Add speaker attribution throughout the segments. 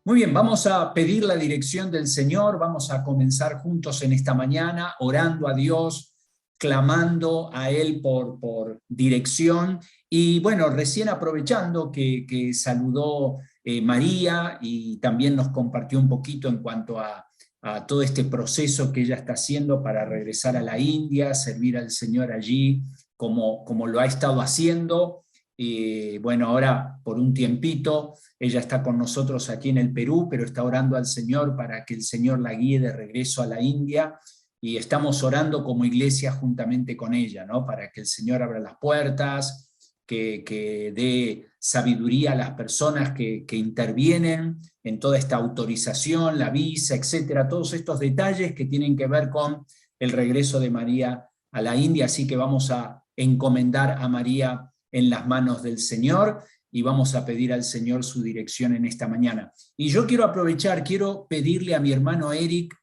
Speaker 1: Muy bien, vamos a pedir la dirección del Señor, vamos a comenzar juntos en esta mañana, orando a Dios, clamando a Él por dirección. Y bueno, recién aprovechando que saludó María y también nos compartió un poquito en cuanto a todo este proceso que ella está haciendo para regresar a la India, servir al Señor allí como lo ha estado haciendo. Bueno, ahora por un tiempito ella está con nosotros aquí en el Perú, pero está orando al Señor para que el Señor la guíe de regreso a la India, y estamos orando como iglesia juntamente con ella, ¿no? Para que el Señor abra las puertas, que dé sabiduría a las personas que intervienen en toda esta autorización, la visa, etcétera, todos estos detalles que tienen que ver con el regreso de María a la India. Así que vamos a encomendar a María en las manos del Señor y vamos a pedir al Señor su dirección en esta mañana. Y yo quiero aprovechar, quiero pedirle a mi hermano Eric,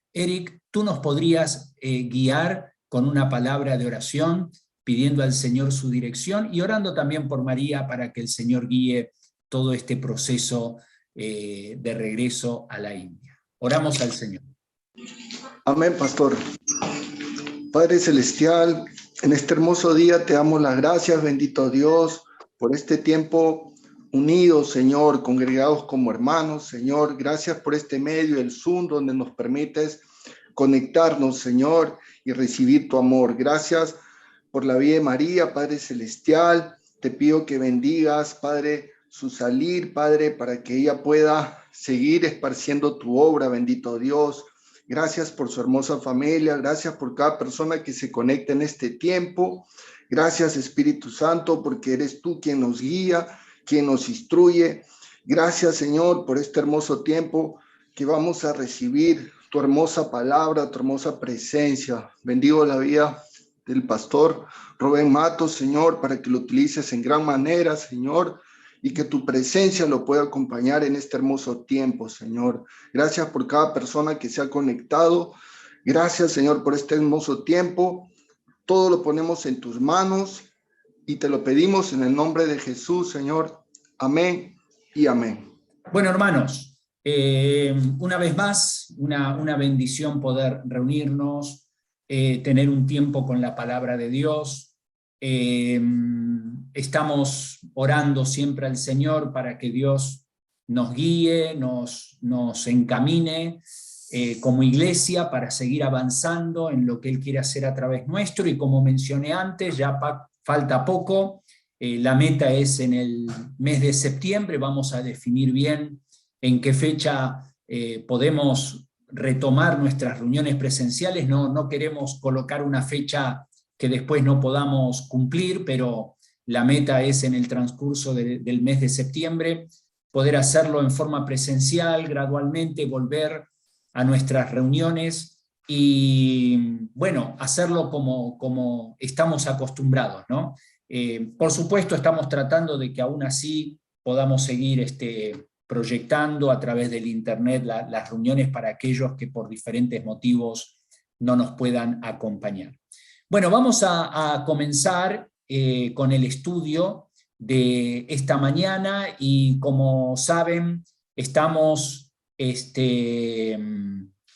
Speaker 1: ¿tú nos podrías guiar con una palabra de oración, pidiendo al Señor su dirección y orando también por María para que el Señor guíe todo este proceso de regreso a la India? Oramos al Señor.
Speaker 2: Amén, pastor. Padre Celestial, en este hermoso día te damos las gracias, bendito Dios, por este tiempo unidos, Señor, congregados como hermanos. Señor, gracias por este medio, el Zoom, donde nos permites conectarnos, Señor, y recibir tu amor. Gracias por la vida de María, Padre Celestial. Te pido que bendigas, Padre, su salir, Padre, para que ella pueda seguir esparciendo tu obra, bendito Dios. Gracias por su hermosa familia, gracias por cada persona que se conecta en este tiempo. Gracias, Espíritu Santo, porque eres tú quien nos guía, quien nos instruye. Gracias, Señor, por este hermoso tiempo que vamos a recibir tu hermosa palabra, tu hermosa presencia. Bendigo la vida del pastor Rubén Matos, Señor, para que lo utilices en gran manera, Señor, y que tu presencia lo pueda acompañar en este hermoso tiempo, Señor. Gracias por cada persona que se ha conectado. Gracias, Señor, por este hermoso tiempo. Todo lo ponemos en tus manos y te lo pedimos en el nombre de Jesús, Señor. Amén y amén.
Speaker 1: Bueno, hermanos, una vez más, una bendición poder reunirnos, tener un tiempo con la palabra de Dios. Estamos orando siempre al Señor para que Dios nos guíe, nos encamine como iglesia para seguir avanzando en lo que Él quiere hacer a través nuestro. Y como mencioné antes, ya falta poco. La meta es en el mes de septiembre. Vamos a definir bien en qué fecha podemos retomar nuestras reuniones presenciales. No queremos colocar una fecha que después no podamos cumplir, pero la meta es en el transcurso del mes de septiembre poder hacerlo en forma presencial, gradualmente volver a nuestras reuniones y, bueno, hacerlo como estamos acostumbrados, ¿no? Por supuesto, estamos tratando de que aún así podamos seguir proyectando a través del internet las reuniones para aquellos que por diferentes motivos no nos puedan acompañar. Bueno, vamos a comenzar con el estudio de esta mañana y, como saben, estamos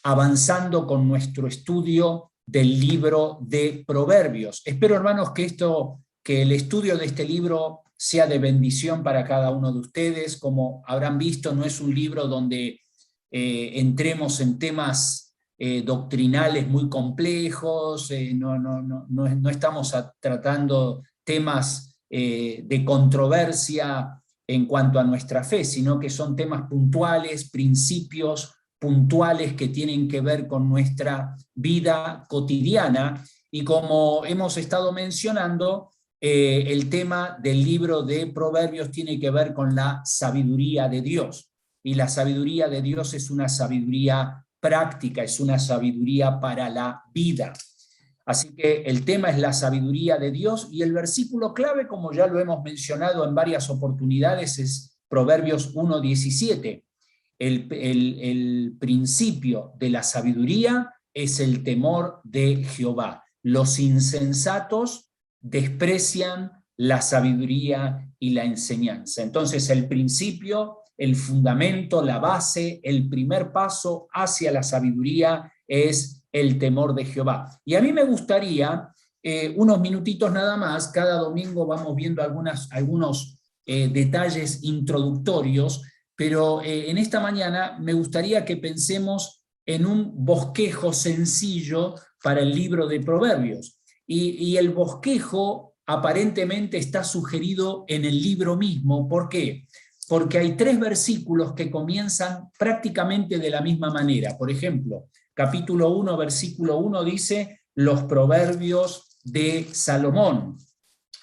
Speaker 1: avanzando con nuestro estudio del libro de Proverbios. Espero, hermanos, que el estudio de este libro sea de bendición para cada uno de ustedes. Como habrán visto, no es un libro donde entremos en temas doctrinales muy complejos, no estamos tratando temas de controversia en cuanto a nuestra fe, sino que son temas puntuales, principios puntuales que tienen que ver con nuestra vida cotidiana. Y como hemos estado mencionando, el tema del libro de Proverbios tiene que ver con la sabiduría de Dios. Y la sabiduría de Dios es una sabiduría práctica, es una sabiduría para la vida. Así que el tema es la sabiduría de Dios, y el versículo clave, como ya lo hemos mencionado en varias oportunidades, es Proverbios 1:17. El principio de la sabiduría es el temor de Jehová. Los insensatos desprecian la sabiduría y la enseñanza. Entonces, el principio el fundamento, la base, el primer paso hacia la sabiduría es el temor de Jehová. Y a mí me gustaría, unos minutitos nada más, cada domingo vamos viendo algunos detalles introductorios, pero en esta mañana me gustaría que pensemos en un bosquejo sencillo para el libro de Proverbios. Y el bosquejo aparentemente está sugerido en el libro mismo. ¿Por qué? Porque hay 3 versículos que comienzan prácticamente de la misma manera. Por ejemplo, capítulo 1, versículo 1 dice los proverbios de Salomón.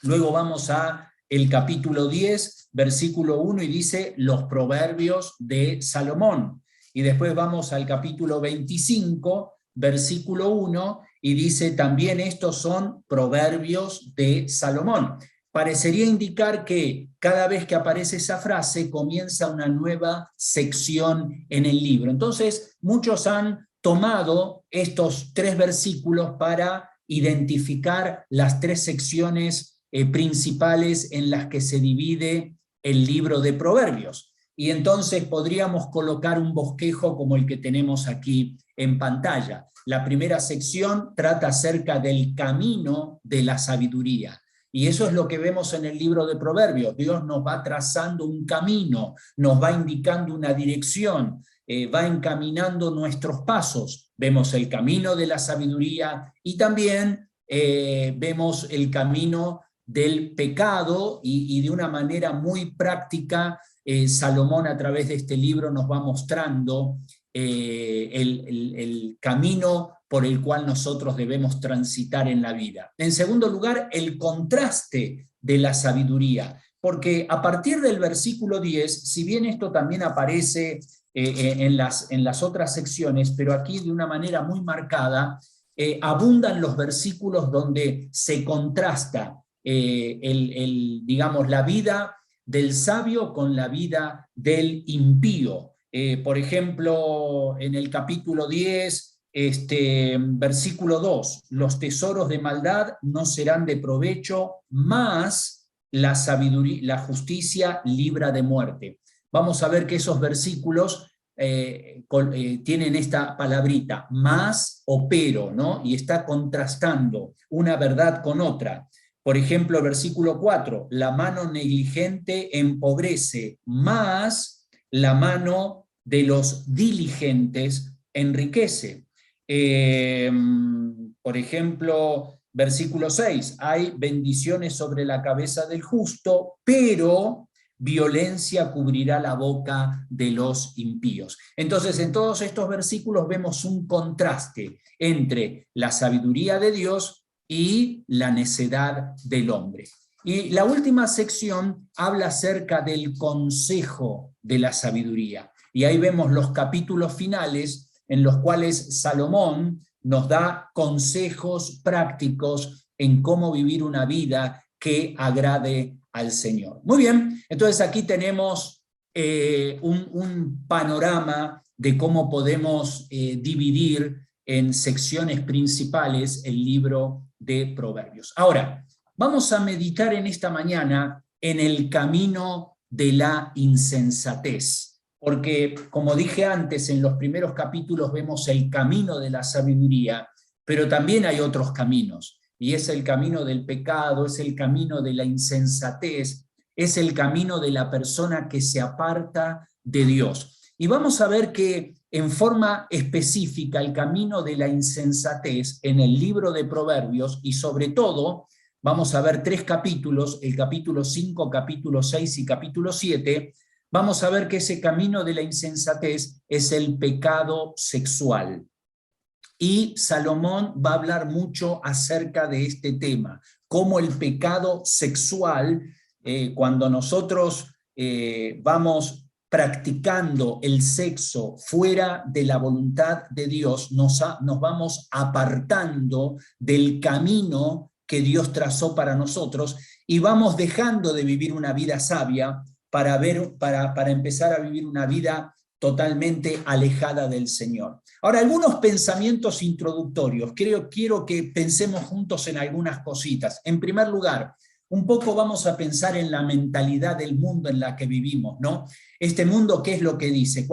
Speaker 1: Luego vamos a el capítulo 10, versículo 1 y dice los proverbios de Salomón. Y después vamos al capítulo 25, versículo 1 y dice también estos son proverbios de Salomón. Parecería indicar que cada vez que aparece esa frase comienza una nueva sección en el libro. Entonces, muchos han tomado estos 3 versículos para identificar las 3 secciones principales en las que se divide el libro de Proverbios. Y entonces podríamos colocar un bosquejo como el que tenemos aquí en pantalla. La primera sección trata acerca del camino de la sabiduría. Y eso es lo que vemos en el libro de Proverbios. Dios nos va trazando un camino, nos va indicando una dirección, va encaminando nuestros pasos. Vemos el camino de la sabiduría y también vemos el camino del pecado y de una manera muy práctica Salomón a través de este libro nos va mostrando el camino por el cual nosotros debemos transitar en la vida. En segundo lugar, el contraste de la sabiduría, porque a partir del versículo 10, si bien esto también aparece en las otras secciones, pero aquí de una manera muy marcada, abundan los versículos donde se contrasta digamos, la vida del sabio con la vida del impío. Por ejemplo, en el capítulo 10, versículo 2, los tesoros de maldad no serán de provecho, mas la sabiduría, la justicia libra de muerte. Vamos a ver que esos versículos tienen esta palabrita, más o pero, ¿no? Y está contrastando una verdad con otra. Por ejemplo, versículo 4, la mano negligente empobrece, más la mano de los diligentes enriquece. Por ejemplo, versículo 6, hay bendiciones sobre la cabeza del justo, pero violencia cubrirá la boca de los impíos. Entonces, en todos estos versículos vemos un contraste entre la sabiduría de Dios y la necedad del hombre. Y la última sección habla acerca del consejo de la sabiduría. Y ahí vemos los capítulos finales en los cuales Salomón nos da consejos prácticos en cómo vivir una vida que agrade al Señor. Muy bien, entonces aquí tenemos un panorama de cómo podemos dividir en secciones principales el libro de Proverbios. Ahora, vamos a meditar en esta mañana en el camino de la insensatez, porque como dije antes, en los primeros capítulos vemos el camino de la sabiduría, pero también hay otros caminos, y es el camino del pecado, es el camino de la insensatez, es el camino de la persona que se aparta de Dios. Y vamos a ver que en forma específica el camino de la insensatez en el libro de Proverbios, y sobre todo vamos a ver 3 capítulos, el capítulo 5, capítulo 6 y capítulo 7, vamos a ver que ese camino de la insensatez es el pecado sexual. Y Salomón va a hablar mucho acerca de este tema, cómo el pecado sexual, cuando nosotros vamos practicando el sexo fuera de la voluntad de Dios, nos vamos apartando del camino que Dios trazó para nosotros y vamos dejando de vivir una vida sabia para empezar a vivir una vida totalmente alejada del Señor. Ahora, algunos pensamientos introductorios. Quiero que pensemos juntos en algunas cositas. En primer lugar, un poco vamos a pensar en la mentalidad del mundo en la que vivimos, ¿no? Este mundo, ¿qué es lo que dice?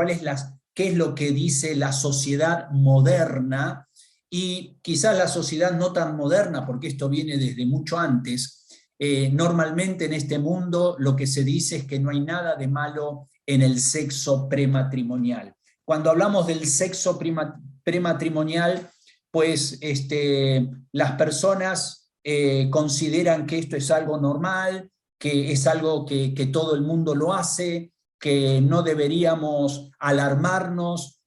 Speaker 1: ¿Qué es lo que dice la sociedad moderna? Y quizás la sociedad no tan moderna, porque esto viene desde mucho antes. Normalmente en este mundo lo que se dice es que no hay nada de malo en el sexo prematrimonial. Cuando hablamos del sexo prematrimonial, pues las personas consideran que esto es algo normal, que es algo que todo el mundo lo hace, que no deberíamos alarmarnos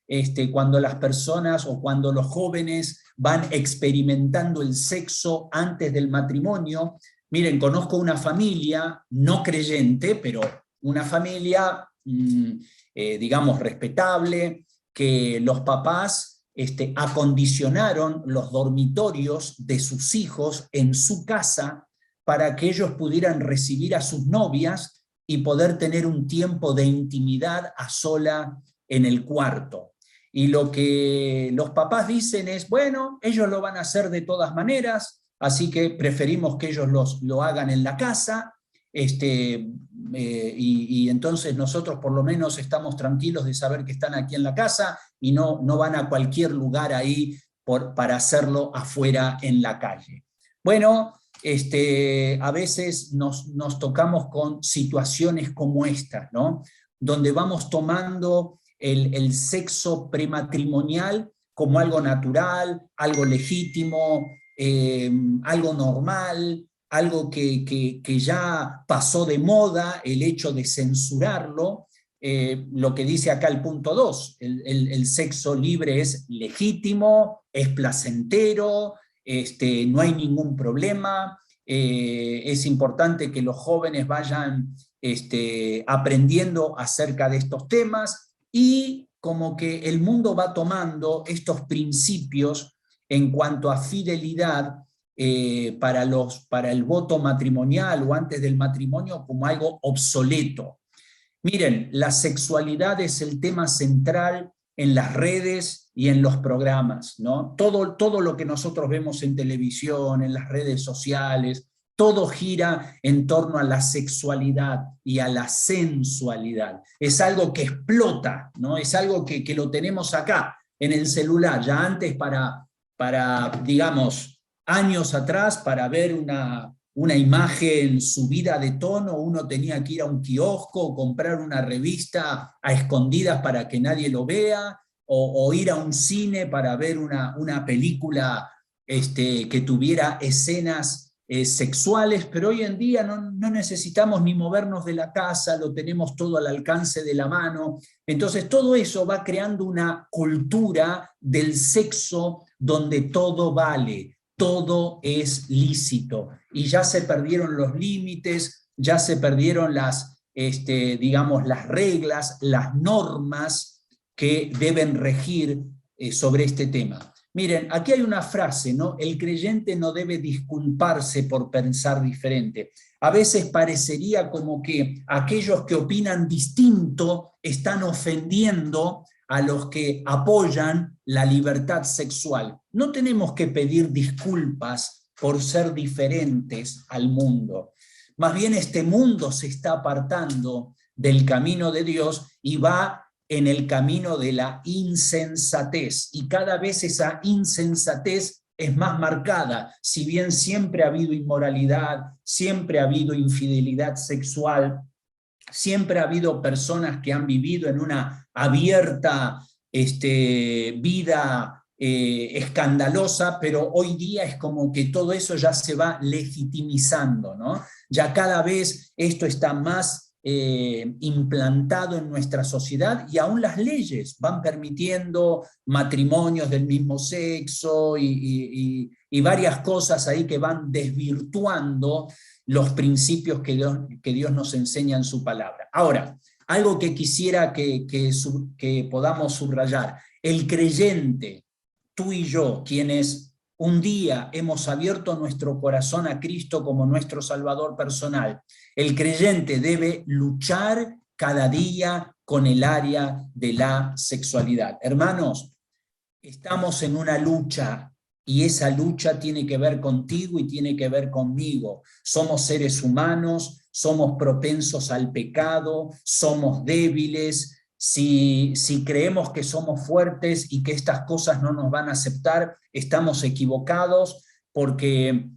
Speaker 1: cuando las personas o cuando los jóvenes van experimentando el sexo antes del matrimonio. Miren, conozco una familia no creyente, pero una familia, digamos, respetable, que los papás acondicionaron los dormitorios de sus hijos en su casa para que ellos pudieran recibir a sus novias y poder tener un tiempo de intimidad a sola en el cuarto. Y lo que los papás dicen es, bueno, ellos lo van a hacer de todas maneras, así que preferimos que ellos lo hagan en la casa, y entonces nosotros por lo menos estamos tranquilos de saber que están aquí en la casa y no van a cualquier lugar ahí para hacerlo afuera en la calle. Bueno, a veces nos tocamos con situaciones como estas, ¿no? Donde vamos tomando el sexo prematrimonial como algo natural, algo legítimo, algo normal, algo que ya pasó de moda, el hecho de censurarlo. Lo que dice acá el punto 2, el sexo libre es legítimo, es placentero, no hay ningún problema, es importante que los jóvenes vayan aprendiendo acerca de estos temas, y como que el mundo va tomando estos principios en cuanto a fidelidad para el voto matrimonial o antes del matrimonio como algo obsoleto. Miren, la sexualidad es el tema central en las redes y en los programas, ¿no? Todo lo que nosotros vemos en televisión, en las redes sociales, todo gira en torno a la sexualidad y a la sensualidad. Es algo que explota, ¿no? Es algo que lo tenemos acá, en el celular. Ya antes digamos, años atrás, para ver una imagen subida de tono, uno tenía que ir a un kiosco o comprar una revista a escondidas para que nadie lo vea, o ir a un cine para ver una película que tuviera escenas sexuales, pero hoy en día no necesitamos ni movernos de la casa, lo tenemos todo al alcance de la mano. Entonces todo eso va creando una cultura del sexo donde todo vale, todo es lícito, y ya se perdieron los límites, ya se perdieron digamos, las reglas, las normas que deben regir sobre este tema. Miren, aquí hay una frase, ¿no? El creyente no debe disculparse por pensar diferente. A veces parecería como que aquellos que opinan distinto están ofendiendo a los que apoyan la libertad sexual. No tenemos que pedir disculpas por ser diferentes al mundo. Más bien este mundo se está apartando del camino de Dios y va en el camino de la insensatez, y cada vez esa insensatez es más marcada. Si bien siempre ha habido inmoralidad, siempre ha habido infidelidad sexual, siempre ha habido personas que han vivido en una abierta vida escandalosa, pero hoy día es como que todo eso ya se va legitimizando, ¿no? Ya cada vez esto está más implantado en nuestra sociedad, y aún las leyes van permitiendo matrimonios del mismo sexo y varias cosas ahí que van desvirtuando los principios que Dios nos enseña en su palabra. Ahora, algo que quisiera que podamos subrayar: el creyente, tú y yo, quienes un día hemos abierto nuestro corazón a Cristo como nuestro Salvador personal, el creyente debe luchar cada día con el área de la sexualidad. Hermanos, estamos en una lucha y esa lucha tiene que ver contigo y tiene que ver conmigo. Somos seres humanos, somos propensos al pecado, somos débiles. Si creemos que somos fuertes y que estas cosas no nos van a aceptar, estamos equivocados porque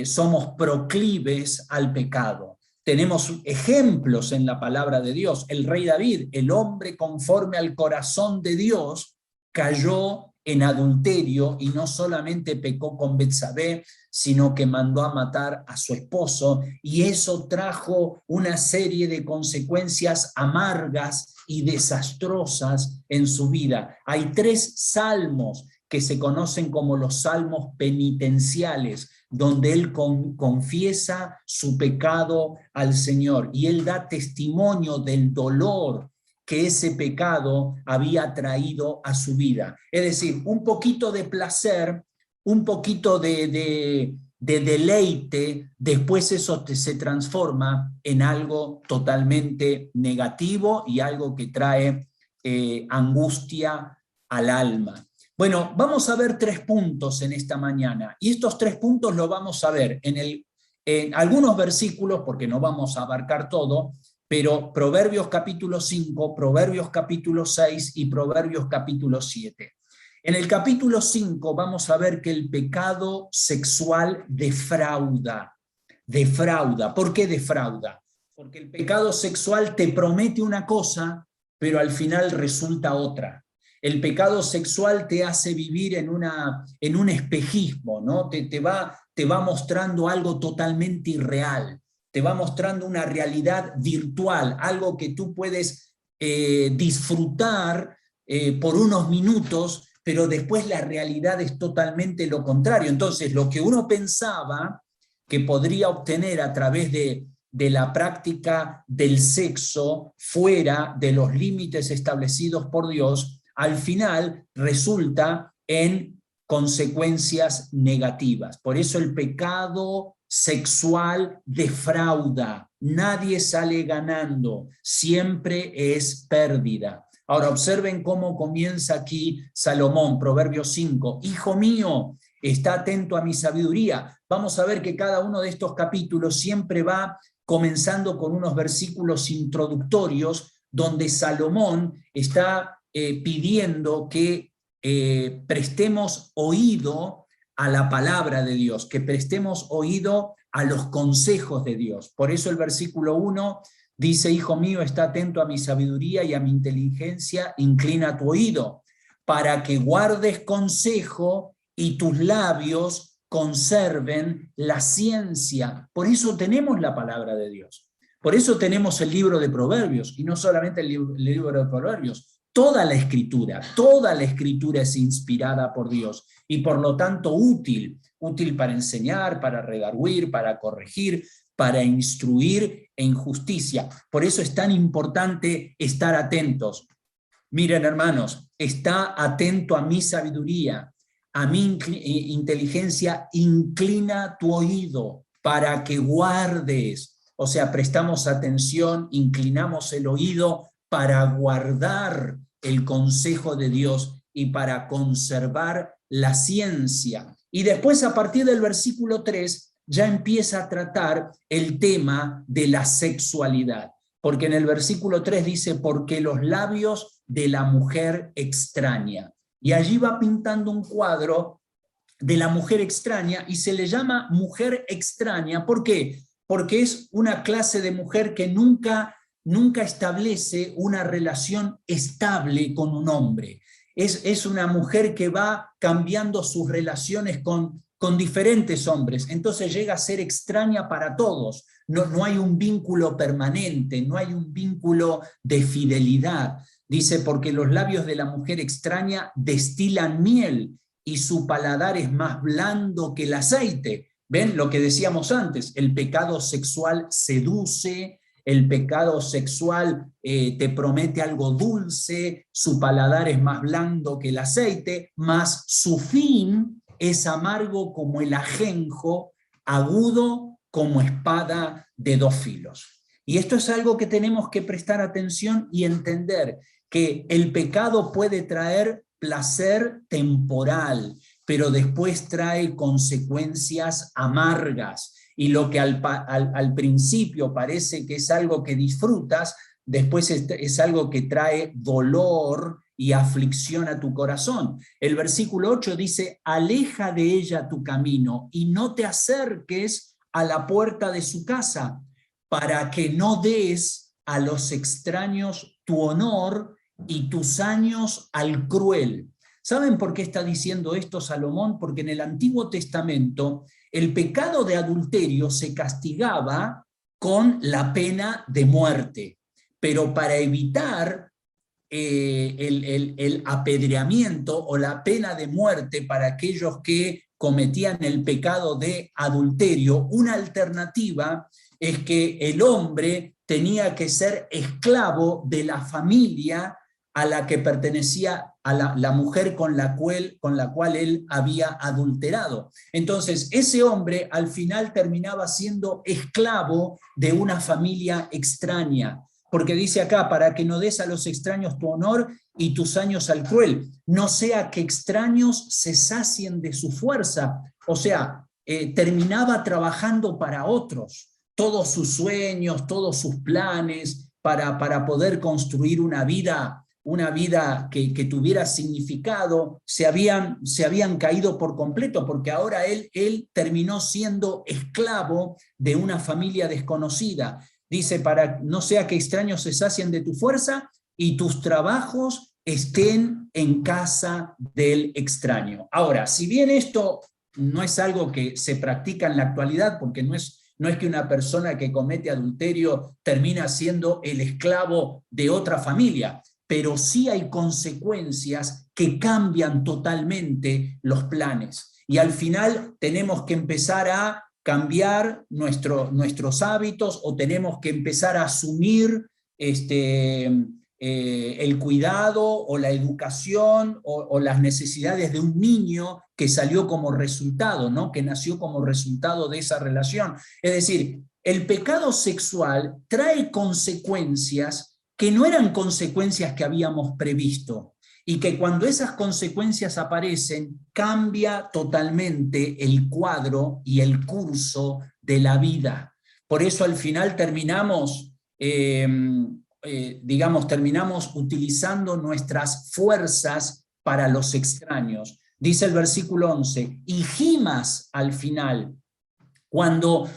Speaker 1: somos proclives al pecado. Tenemos ejemplos en la palabra de Dios. El rey David, el hombre conforme al corazón de Dios, cayó en adulterio y no solamente pecó con Betsabé, sino que mandó a matar a su esposo, y eso trajo una serie de consecuencias amargas y desastrosas en su vida. Hay 3 salmos que se conocen como los salmos penitenciales, donde él confiesa su pecado al Señor, y él da testimonio del dolor que ese pecado había traído a su vida. Es decir, un poquito de placer, un poquito de deleite, después eso se transforma en algo totalmente negativo y algo que trae angustia al alma. Bueno, vamos a ver 3 puntos en esta mañana, y estos 3 puntos los vamos a ver en algunos versículos, porque no vamos a abarcar todo, pero Proverbios capítulo 5, Proverbios capítulo 6 y Proverbios capítulo 7. En el capítulo 5 vamos a ver que el pecado sexual defrauda. Defrauda. ¿Por qué defrauda? Porque el pecado sexual te promete una cosa, pero al final resulta otra. El pecado sexual te hace vivir en un espejismo, ¿no? Te va mostrando algo totalmente irreal. Te va mostrando una realidad virtual, algo que tú puedes disfrutar por unos minutos, pero después la realidad es totalmente lo contrario. Entonces, lo que uno pensaba que podría obtener a través de la práctica del sexo fuera de los límites establecidos por Dios, al final resulta en consecuencias negativas. Por eso el pecado sexual defrauda, nadie sale ganando, siempre es pérdida. Ahora observen cómo comienza aquí Salomón, Proverbios 5. Hijo mío, está atento a mi sabiduría. Vamos a ver que cada uno de estos capítulos siempre va comenzando con unos versículos introductorios donde Salomón está pidiendo que prestemos oído a la palabra de Dios, que prestemos oído a los consejos de Dios. Por eso el versículo 1 dice, hijo mío, está atento a mi sabiduría y a mi inteligencia, inclina tu oído, para que guardes consejo y tus labios conserven la ciencia. Por eso tenemos la palabra de Dios. Por eso tenemos el libro de Proverbios, y no solamente el libro de Proverbios, toda la escritura es inspirada por Dios, y por lo tanto útil para enseñar, para redarguir, para corregir, para instruir en justicia. Por eso es tan importante estar atentos. Miren, hermanos, está atento a mi sabiduría, a mi inteligencia, inclina tu oído para que guardes. O sea, prestamos atención, inclinamos el oído para guardar el consejo de Dios y para conservar la ciencia. Y después, a partir del versículo 3, ya empieza a tratar el tema de la sexualidad. Porque en el versículo 3 dice, porque los labios de la mujer extraña. Y allí va pintando un cuadro de la mujer extraña, y se le llama mujer extraña. ¿Por qué? Porque es una clase de mujer que nunca establece una relación estable con un hombre. Es una mujer que va cambiando sus relaciones con diferentes hombres, entonces llega a ser extraña para todos. No hay un vínculo permanente, no hay un vínculo de fidelidad. Dice, porque los labios de la mujer extraña destilan miel y su paladar es más blando que el aceite. ¿Ven lo que decíamos antes? El pecado sexual seduce, el pecado sexual te promete algo dulce, su paladar es más blando que el aceite, mas su fin es amargo como el ajenjo, agudo como espada de 2 filos. Y esto es algo que tenemos que prestar atención y entender, que el pecado puede traer placer temporal, pero después trae consecuencias amargas. Y lo que al principio parece que es algo que disfrutas, después es algo que trae dolor y aflicción a tu corazón. El versículo 8 dice, aleja de ella tu camino y no te acerques a la puerta de su casa, para que no des a los extraños tu honor y tus años al cruel. ¿Saben por qué está diciendo esto Salomón? Porque en el Antiguo Testamento el pecado de adulterio se castigaba con la pena de muerte, pero para evitar el apedreamiento o la pena de muerte para aquellos que cometían el pecado de adulterio, una alternativa es que el hombre tenía que ser esclavo de la familia a la que pertenecía a la mujer con la cual él había adulterado. Entonces, ese hombre al final terminaba siendo esclavo de una familia extraña, porque dice acá, para que no des a los extraños tu honor y tus años al cruel, no sea que extraños se sacien de su fuerza, o sea, terminaba trabajando para otros, todos sus sueños, todos sus planes, para poder construir una vida que tuviera significado, se habían caído por completo, porque ahora él terminó siendo esclavo de una familia desconocida. Dice, para no sea que extraños se sacien de tu fuerza y tus trabajos estén en casa del extraño. Ahora, si bien esto no es algo que se practica en la actualidad, porque no es que una persona que comete adulterio termina siendo el esclavo de otra familia, pero sí hay consecuencias que cambian totalmente los planes. Y al final tenemos que empezar a cambiar nuestros hábitos o tenemos que empezar a asumir el cuidado o la educación o las necesidades de un niño que salió como resultado, ¿no? Que nació como resultado de esa relación. Es decir, el pecado sexual trae consecuencias que no eran consecuencias que habíamos previsto, y que cuando esas consecuencias aparecen, cambia totalmente el cuadro y el curso de la vida. Por eso al final terminamos utilizando nuestras fuerzas para los extraños. Dice el versículo 11, y gimas al final, cuando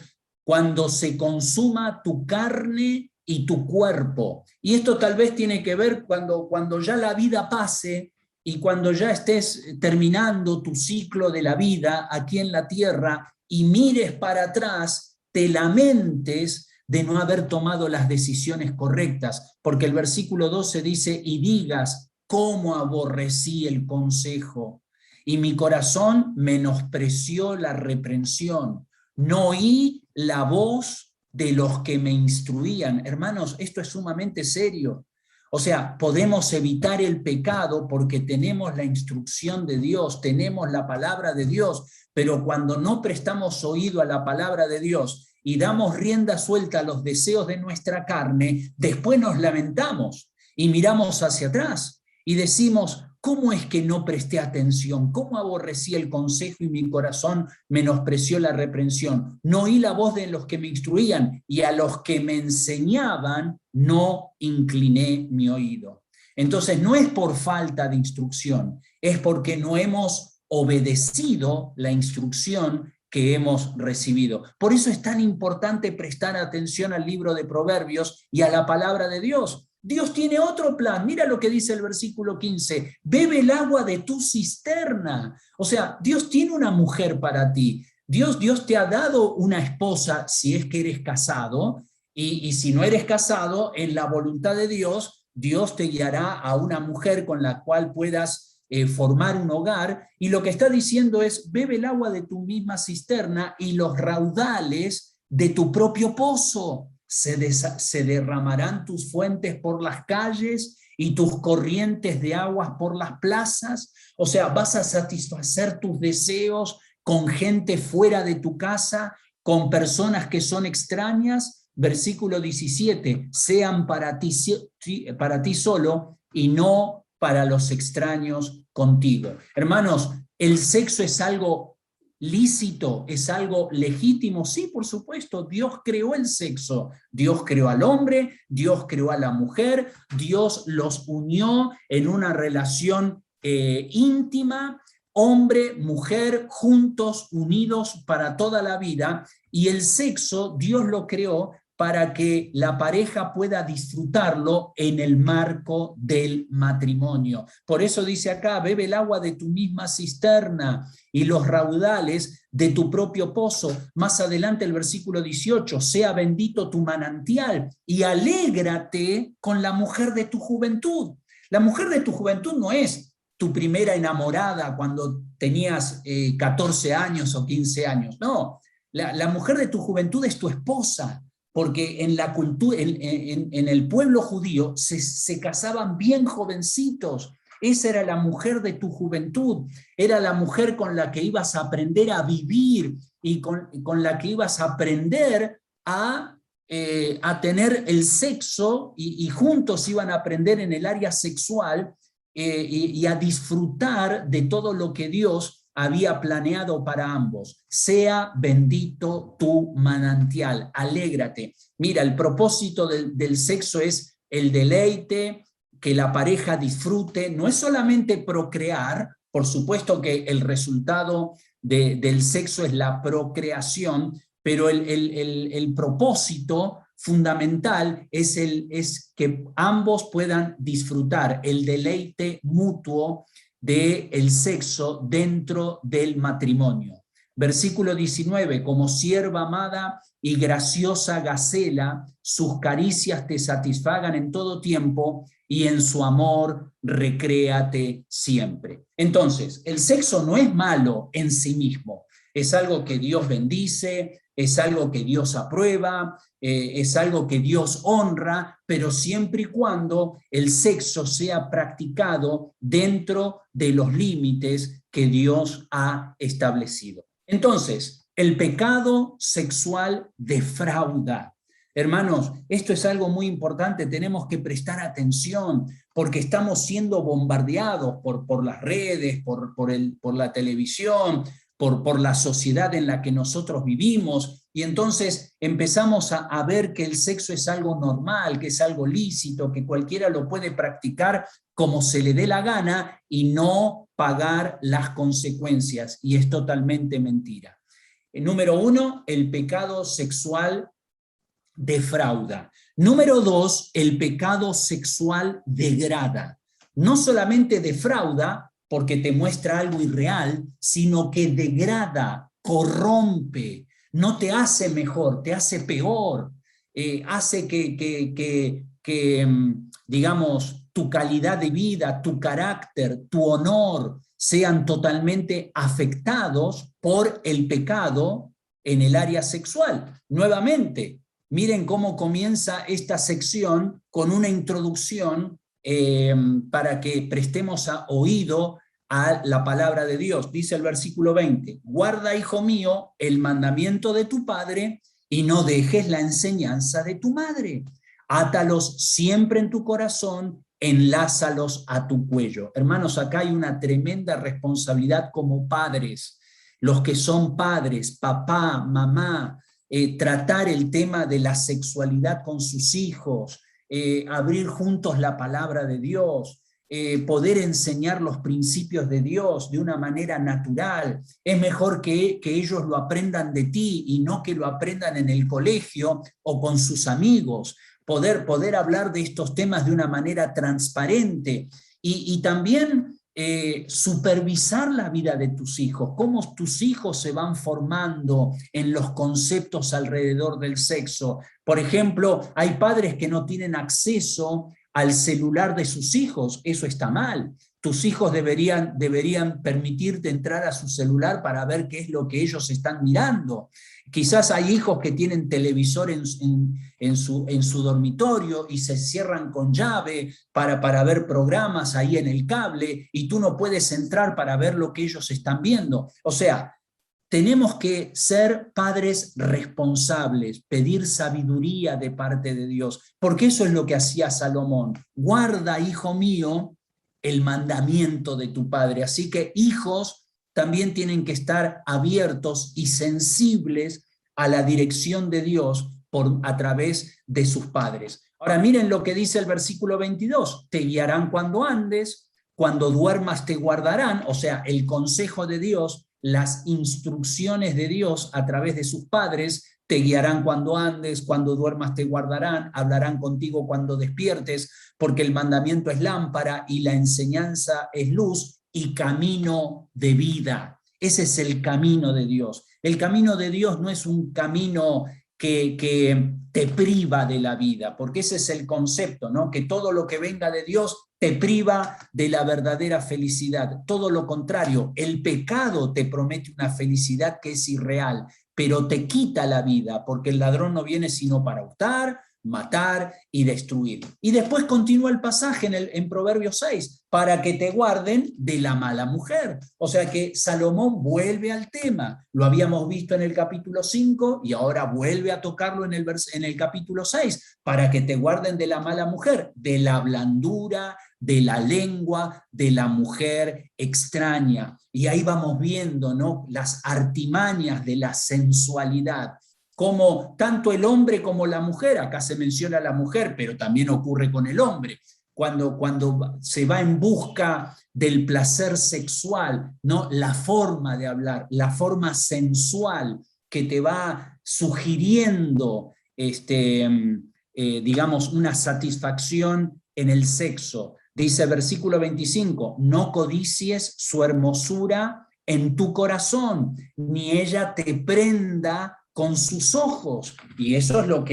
Speaker 1: se consuma tu carne y tu cuerpo. Y esto tal vez tiene que ver cuando ya la vida pase y cuando ya estés terminando tu ciclo de la vida aquí en la tierra y mires para atrás, te lamentes de no haber tomado las decisiones correctas, porque el versículo 12 dice, y digas, cómo aborrecí el consejo, y mi corazón menospreció la reprensión, no oí la voz de los que me instruían. Hermanos, esto es sumamente serio. O sea, podemos evitar el pecado porque tenemos la instrucción de Dios, tenemos la palabra de Dios, pero cuando no prestamos oído a la palabra de Dios y damos rienda suelta a los deseos de nuestra carne, después nos lamentamos y miramos hacia atrás y decimos, ¿cómo es que no presté atención? ¿Cómo aborrecí el consejo y mi corazón menospreció la reprensión? No oí la voz de los que me instruían y a los que me enseñaban no incliné mi oído. Entonces no es por falta de instrucción, es porque no hemos obedecido la instrucción que hemos recibido. Por eso es tan importante prestar atención al libro de Proverbios y a la palabra de Dios. Dios tiene otro plan. Mira lo que dice el versículo 15. Bebe el agua de tu cisterna. O sea, Dios tiene una mujer para ti. Dios te ha dado una esposa si es que eres casado. Y si no eres casado, en la voluntad de Dios, Dios te guiará a una mujer con la cual puedas formar un hogar. Y lo que está diciendo es, bebe el agua de tu misma cisterna y los raudales de tu propio pozo. Se derramarán tus fuentes por las calles y tus corrientes de aguas por las plazas. O sea, vas a satisfacer tus deseos con gente fuera de tu casa, con personas que son extrañas. Versículo 17, sean para ti solo y no para los extraños contigo. Hermanos, ¿El sexo es algo lícito? ¿Es algo legítimo? Sí, por supuesto, Dios creó el sexo. Dios creó al hombre, Dios creó a la mujer, Dios los unió en una relación íntima, hombre, mujer, juntos, unidos para toda la vida, y el sexo Dios lo creó para que la pareja pueda disfrutarlo en el marco del matrimonio. Por eso dice acá, bebe el agua de tu misma cisterna y los raudales de tu propio pozo. Más adelante el versículo 18, sea bendito tu manantial y alégrate con la mujer de tu juventud. La mujer de tu juventud no es tu primera enamorada cuando tenías 14 años o 15 años, no. La mujer de tu juventud es tu esposa, porque en la cultura, en el pueblo judío se casaban bien jovencitos. Esa era la mujer de tu juventud, era la mujer con la que ibas a aprender a vivir y con la que ibas a aprender a tener el sexo y juntos iban a aprender en el área sexual y a disfrutar de todo lo que Dios había planeado para ambos. Sea bendito tu manantial, alégrate. Mira, el propósito del sexo es el deleite, que la pareja disfrute, no es solamente procrear, por supuesto que el resultado del sexo es la procreación, pero el propósito fundamental es que ambos puedan disfrutar el deleite mutuo del sexo dentro del matrimonio. Versículo 19, como sierva amada y graciosa gacela, sus caricias te satisfagan en todo tiempo y en su amor recréate siempre. Entonces, el sexo no es malo en sí mismo, es algo que Dios bendice, es algo que Dios aprueba, es algo que Dios honra, pero siempre y cuando el sexo sea practicado dentro de los límites que Dios ha establecido. Entonces, el pecado sexual defrauda. Hermanos, esto es algo muy importante, tenemos que prestar atención porque estamos siendo bombardeados por las redes, por la televisión, por la sociedad en la que nosotros vivimos, y entonces empezamos a ver que el sexo es algo normal, que es algo lícito, que cualquiera lo puede practicar como se le dé la gana y no pagar las consecuencias, y es totalmente mentira. Número 1, el pecado sexual defrauda. Número 2, el pecado sexual degrada. No solamente defrauda, porque te muestra algo irreal, sino que degrada, corrompe, no te hace mejor, te hace peor, hace que digamos, tu calidad de vida, tu carácter, tu honor, sean totalmente afectados por el pecado en el área sexual. Nuevamente, miren cómo comienza esta sección con una introducción para que prestemos oído a la palabra de Dios. Dice el versículo 20, guarda, hijo mío, el mandamiento de tu padre y no dejes la enseñanza de tu madre. Átalos siempre en tu corazón, enlázalos a tu cuello. Hermanos, acá hay una tremenda responsabilidad como padres. Los que son padres, papá, mamá, tratar el tema de la sexualidad con sus hijos, abrir juntos la palabra de Dios, poder enseñar los principios de Dios de una manera natural. Es mejor que ellos lo aprendan de ti y no que lo aprendan en el colegio o con sus amigos. Poder hablar de estos temas de una manera transparente y también supervisar la vida de tus hijos, cómo tus hijos se van formando en los conceptos alrededor del sexo. Por ejemplo, hay padres que no tienen acceso al celular de sus hijos, eso está mal. Tus hijos deberían permitirte entrar a su celular para ver qué es lo que ellos están mirando. Quizás hay hijos que tienen televisor en su dormitorio y se cierran con llave para ver programas ahí en el cable y tú no puedes entrar para ver lo que ellos están viendo. O sea, tenemos que ser padres responsables, pedir sabiduría de parte de Dios, porque eso es lo que hacía Salomón. Guarda, hijo mío, el mandamiento de tu padre. Así que, hijos, también tienen que estar abiertos y sensibles a la dirección de Dios a través de sus padres. Ahora miren lo que dice el versículo 22, te guiarán cuando andes, cuando duermas te guardarán, o sea, el consejo de Dios, las instrucciones de Dios a través de sus padres, te guiarán cuando andes, cuando duermas te guardarán, hablarán contigo cuando despiertes, porque el mandamiento es lámpara y la enseñanza es luz y camino de vida. Ese es el camino de Dios. El camino de Dios no es un camino que te priva de la vida, porque ese es el concepto, ¿no? Que todo lo que venga de Dios te priva de la verdadera felicidad. Todo lo contrario, el pecado te promete una felicidad que es irreal, pero te quita la vida, porque el ladrón no viene sino para hurtar, matar y destruir. Y después continúa el pasaje en Proverbios 6, para que te guarden de la mala mujer. O sea que Salomón vuelve al tema, lo habíamos visto en el capítulo 5 y ahora vuelve a tocarlo en el capítulo 6, para que te guarden de la mala mujer, de la blandura, de la lengua, de la mujer extraña. Y ahí vamos viendo, ¿no?, las artimañas de la sensualidad, como tanto el hombre como la mujer, acá se menciona la mujer, pero también ocurre con el hombre, cuando se va en busca del placer sexual, ¿no?, la forma de hablar, la forma sensual que te va sugiriendo, digamos, una satisfacción en el sexo. Dice versículo 25, no codicies su hermosura en tu corazón, ni ella te prenda con sus ojos, y eso es lo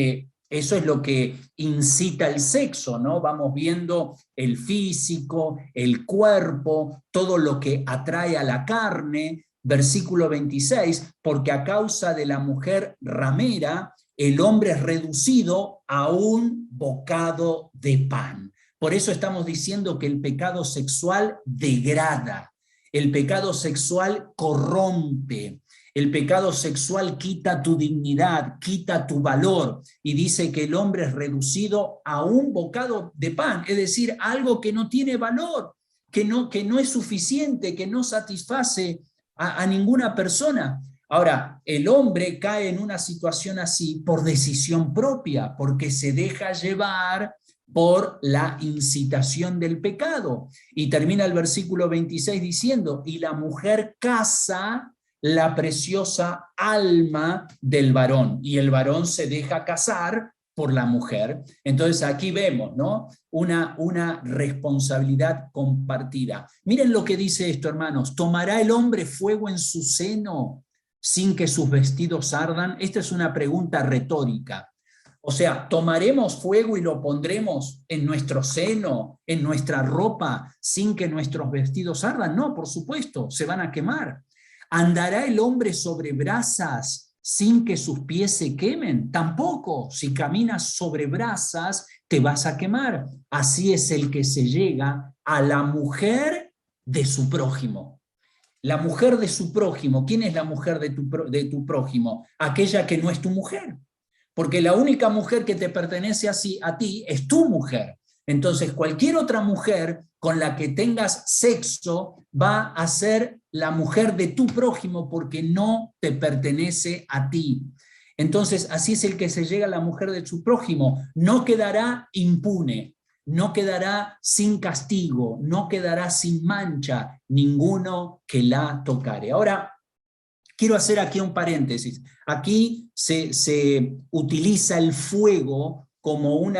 Speaker 1: que incita el sexo, ¿no? Vamos viendo el físico, el cuerpo, todo lo que atrae a la carne. Versículo 26, porque a causa de la mujer ramera, el hombre es reducido a un bocado de pan. Por eso estamos diciendo que el pecado sexual degrada, el pecado sexual corrompe, el pecado sexual quita tu dignidad, quita tu valor, y dice que el hombre es reducido a un bocado de pan, es decir, algo que no tiene valor, que no es suficiente, que no satisface a ninguna persona. Ahora, el hombre cae en una situación así por decisión propia, porque se deja llevar por la incitación del pecado. Y termina el versículo 26 diciendo, y la mujer caza la preciosa alma del varón, y el varón se deja cazar por la mujer. Entonces aquí vemos, ¿no?, una responsabilidad compartida. Miren lo que dice esto, hermanos, ¿tomará el hombre fuego en su seno sin que sus vestidos ardan? Esta es una pregunta retórica. O sea, ¿tomaremos fuego y lo pondremos en nuestro seno, en nuestra ropa, sin que nuestros vestidos ardan? No, por supuesto, se van a quemar. ¿Andará el hombre sobre brasas sin que sus pies se quemen? Tampoco, si caminas sobre brasas te vas a quemar. Así es el que se llega a la mujer de su prójimo. La mujer de su prójimo, ¿quién es la mujer de tu prójimo? Aquella que no es tu mujer. Porque la única mujer que te pertenece a ti es tu mujer. Entonces, cualquier otra mujer con la que tengas sexo va a ser la mujer de tu prójimo porque no te pertenece a ti. Entonces, así es el que se llega a la mujer de su prójimo. No quedará impune, no quedará sin castigo, no quedará sin mancha ninguno que la tocare. Ahora, quiero hacer aquí un paréntesis. Aquí se utiliza el fuego como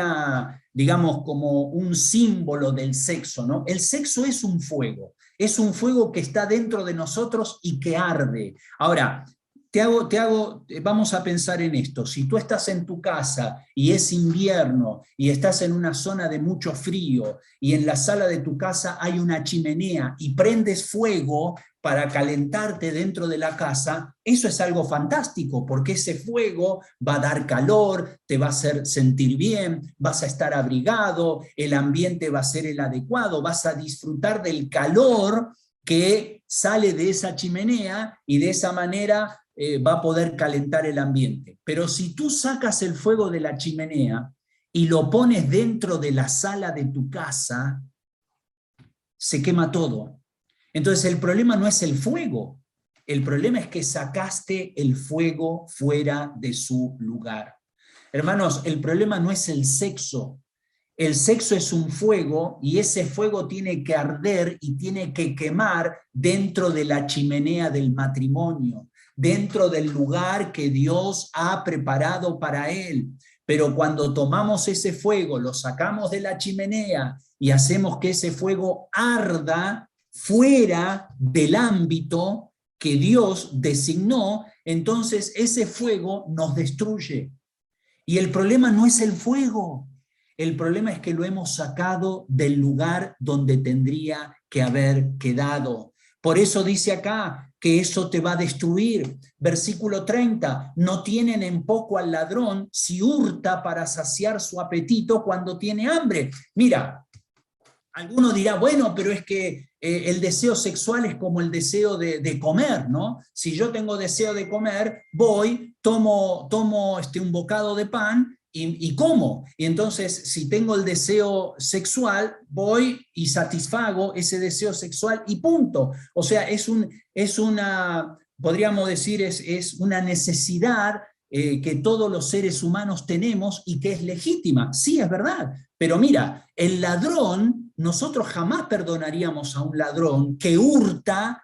Speaker 1: digamos, como un símbolo del sexo, ¿no? El sexo es un fuego que está dentro de nosotros y que arde. Ahora, vamos a pensar en esto. Si tú estás en tu casa y es invierno y estás en una zona de mucho frío y en la sala de tu casa hay una chimenea y prendes fuego para calentarte dentro de la casa, eso es algo fantástico, porque ese fuego va a dar calor, te va a hacer sentir bien, vas a estar abrigado, el ambiente va a ser el adecuado, vas a disfrutar del calor que sale de esa chimenea y de esa manera va a poder calentar el ambiente. Pero si tú sacas el fuego de la chimenea y lo pones dentro de la sala de tu casa, se quema todo. Entonces el problema no es el fuego, el problema es que sacaste el fuego fuera de su lugar. Hermanos, el problema no es el sexo es un fuego y ese fuego tiene que arder y tiene que quemar dentro de la chimenea del matrimonio, dentro del lugar que Dios ha preparado para él. Pero cuando tomamos ese fuego, lo sacamos de la chimenea y hacemos que ese fuego arda fuera del ámbito que Dios designó, entonces ese fuego nos destruye. Y el problema no es el fuego, el problema es que lo hemos sacado del lugar donde tendría que haber quedado. Por eso dice acá que eso te va a destruir. Versículo 30, no tienen en poco al ladrón si hurta para saciar su apetito cuando tiene hambre. Mira, alguno dirá, bueno, pero es que el deseo sexual es como el deseo de comer, ¿no? Si yo tengo deseo de comer, voy, tomo un bocado de pan y como. Y entonces, si tengo el deseo sexual, voy y satisfago ese deseo sexual y punto. O sea, podríamos decir, es una necesidad que todos los seres humanos tenemos y que es legítima. Sí, es verdad. Pero mira, el ladrón, nosotros jamás perdonaríamos a un ladrón que hurta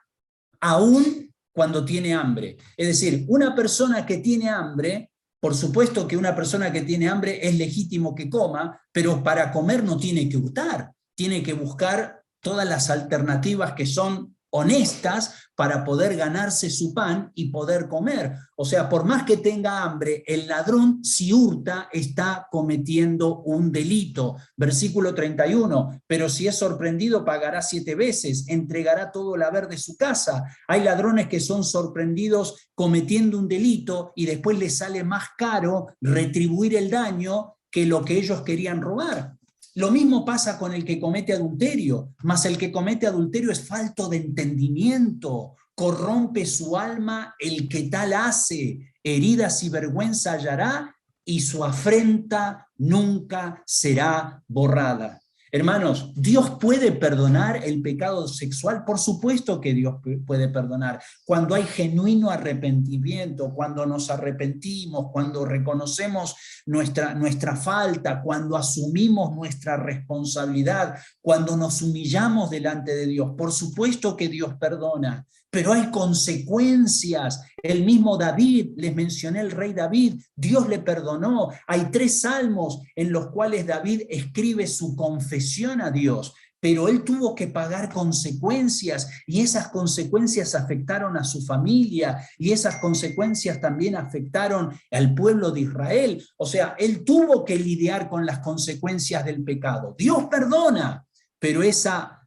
Speaker 1: aún cuando tiene hambre. Es decir, una persona que tiene hambre, por supuesto que una persona que tiene hambre es legítimo que coma, pero para comer no tiene que hurtar, tiene que buscar todas las alternativas que son honestas para poder ganarse su pan y poder comer. O sea, por más que tenga hambre, el ladrón, si hurta, está cometiendo un delito. Versículo 31, pero si es sorprendido, pagará 7 veces, entregará todo el haber de su casa. Hay ladrones que son sorprendidos cometiendo un delito y después les sale más caro retribuir el daño que lo que ellos querían robar. Lo mismo pasa con el que comete adulterio, mas el que comete adulterio es falto de entendimiento, corrompe su alma el que tal hace, heridas y vergüenza hallará, y su afrenta nunca será borrada. Hermanos, ¿Dios puede perdonar el pecado sexual? Por supuesto que Dios puede perdonar. Cuando hay genuino arrepentimiento, cuando nos arrepentimos, cuando reconocemos nuestra falta, cuando asumimos nuestra responsabilidad, cuando nos humillamos delante de Dios, por supuesto que Dios perdona. Pero hay consecuencias. El mismo David, les mencioné el rey David, Dios le perdonó. Hay 3 salmos en los cuales David escribe su confesión a Dios, pero él tuvo que pagar consecuencias y esas consecuencias afectaron a su familia y esas consecuencias también afectaron al pueblo de Israel. O sea, él tuvo que lidiar con las consecuencias del pecado. Dios perdona, pero esa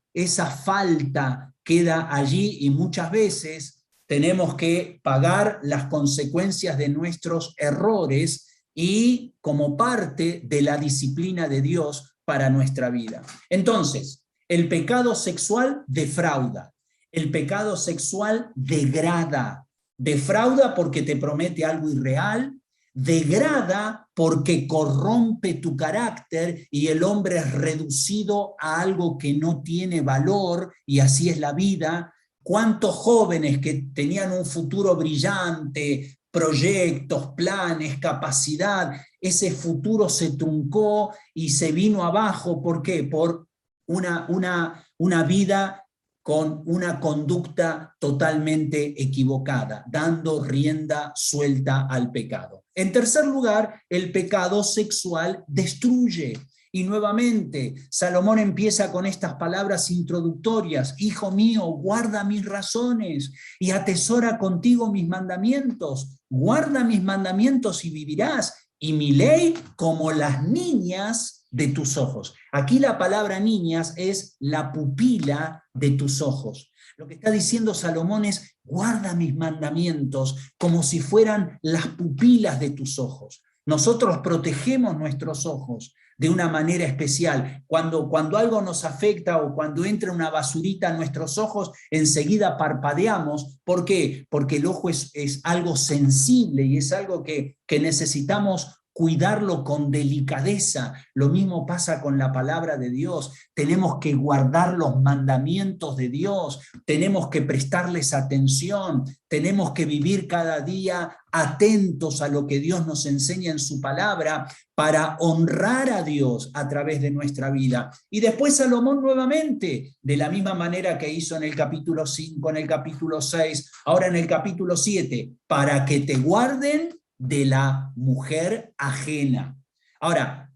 Speaker 1: falta queda allí y muchas veces tenemos que pagar las consecuencias de nuestros errores y como parte de la disciplina de Dios para nuestra vida. Entonces, el pecado sexual defrauda, el pecado sexual degrada, defrauda porque te promete algo irreal, degrada porque corrompe tu carácter y el hombre es reducido a algo que no tiene valor y así es la vida. ¿Cuántos jóvenes que tenían un futuro brillante, proyectos, planes, capacidad, ese futuro se truncó y se vino abajo? ¿Por qué? Por una vida con una conducta totalmente equivocada, dando rienda suelta al pecado. En tercer lugar, el pecado sexual destruye. Y nuevamente, Salomón empieza con estas palabras introductorias: Hijo mío, guarda mis razones y atesora contigo mis mandamientos. Guarda mis mandamientos y vivirás, y mi ley como las niñas de tus ojos. Aquí la palabra niñas es la pupila de tus ojos. Lo que está diciendo Salomón es: guarda mis mandamientos como si fueran las pupilas de tus ojos. Nosotros protegemos nuestros ojos de una manera especial. Cuando algo nos afecta o cuando entra una basurita a nuestros ojos, enseguida parpadeamos. ¿Por qué? Porque el ojo es algo sensible y es algo que necesitamos cuidarlo con delicadeza. Lo mismo pasa con la palabra de Dios. Tenemos que guardar los mandamientos de Dios, tenemos que prestarles atención, tenemos que vivir cada día atentos a lo que Dios nos enseña en su palabra para honrar a Dios a través de nuestra vida. Y después Salomón nuevamente, de la misma manera que hizo en el capítulo 5, en el capítulo 6, ahora en el capítulo 7, para que te guarden de la mujer ajena. Ahora,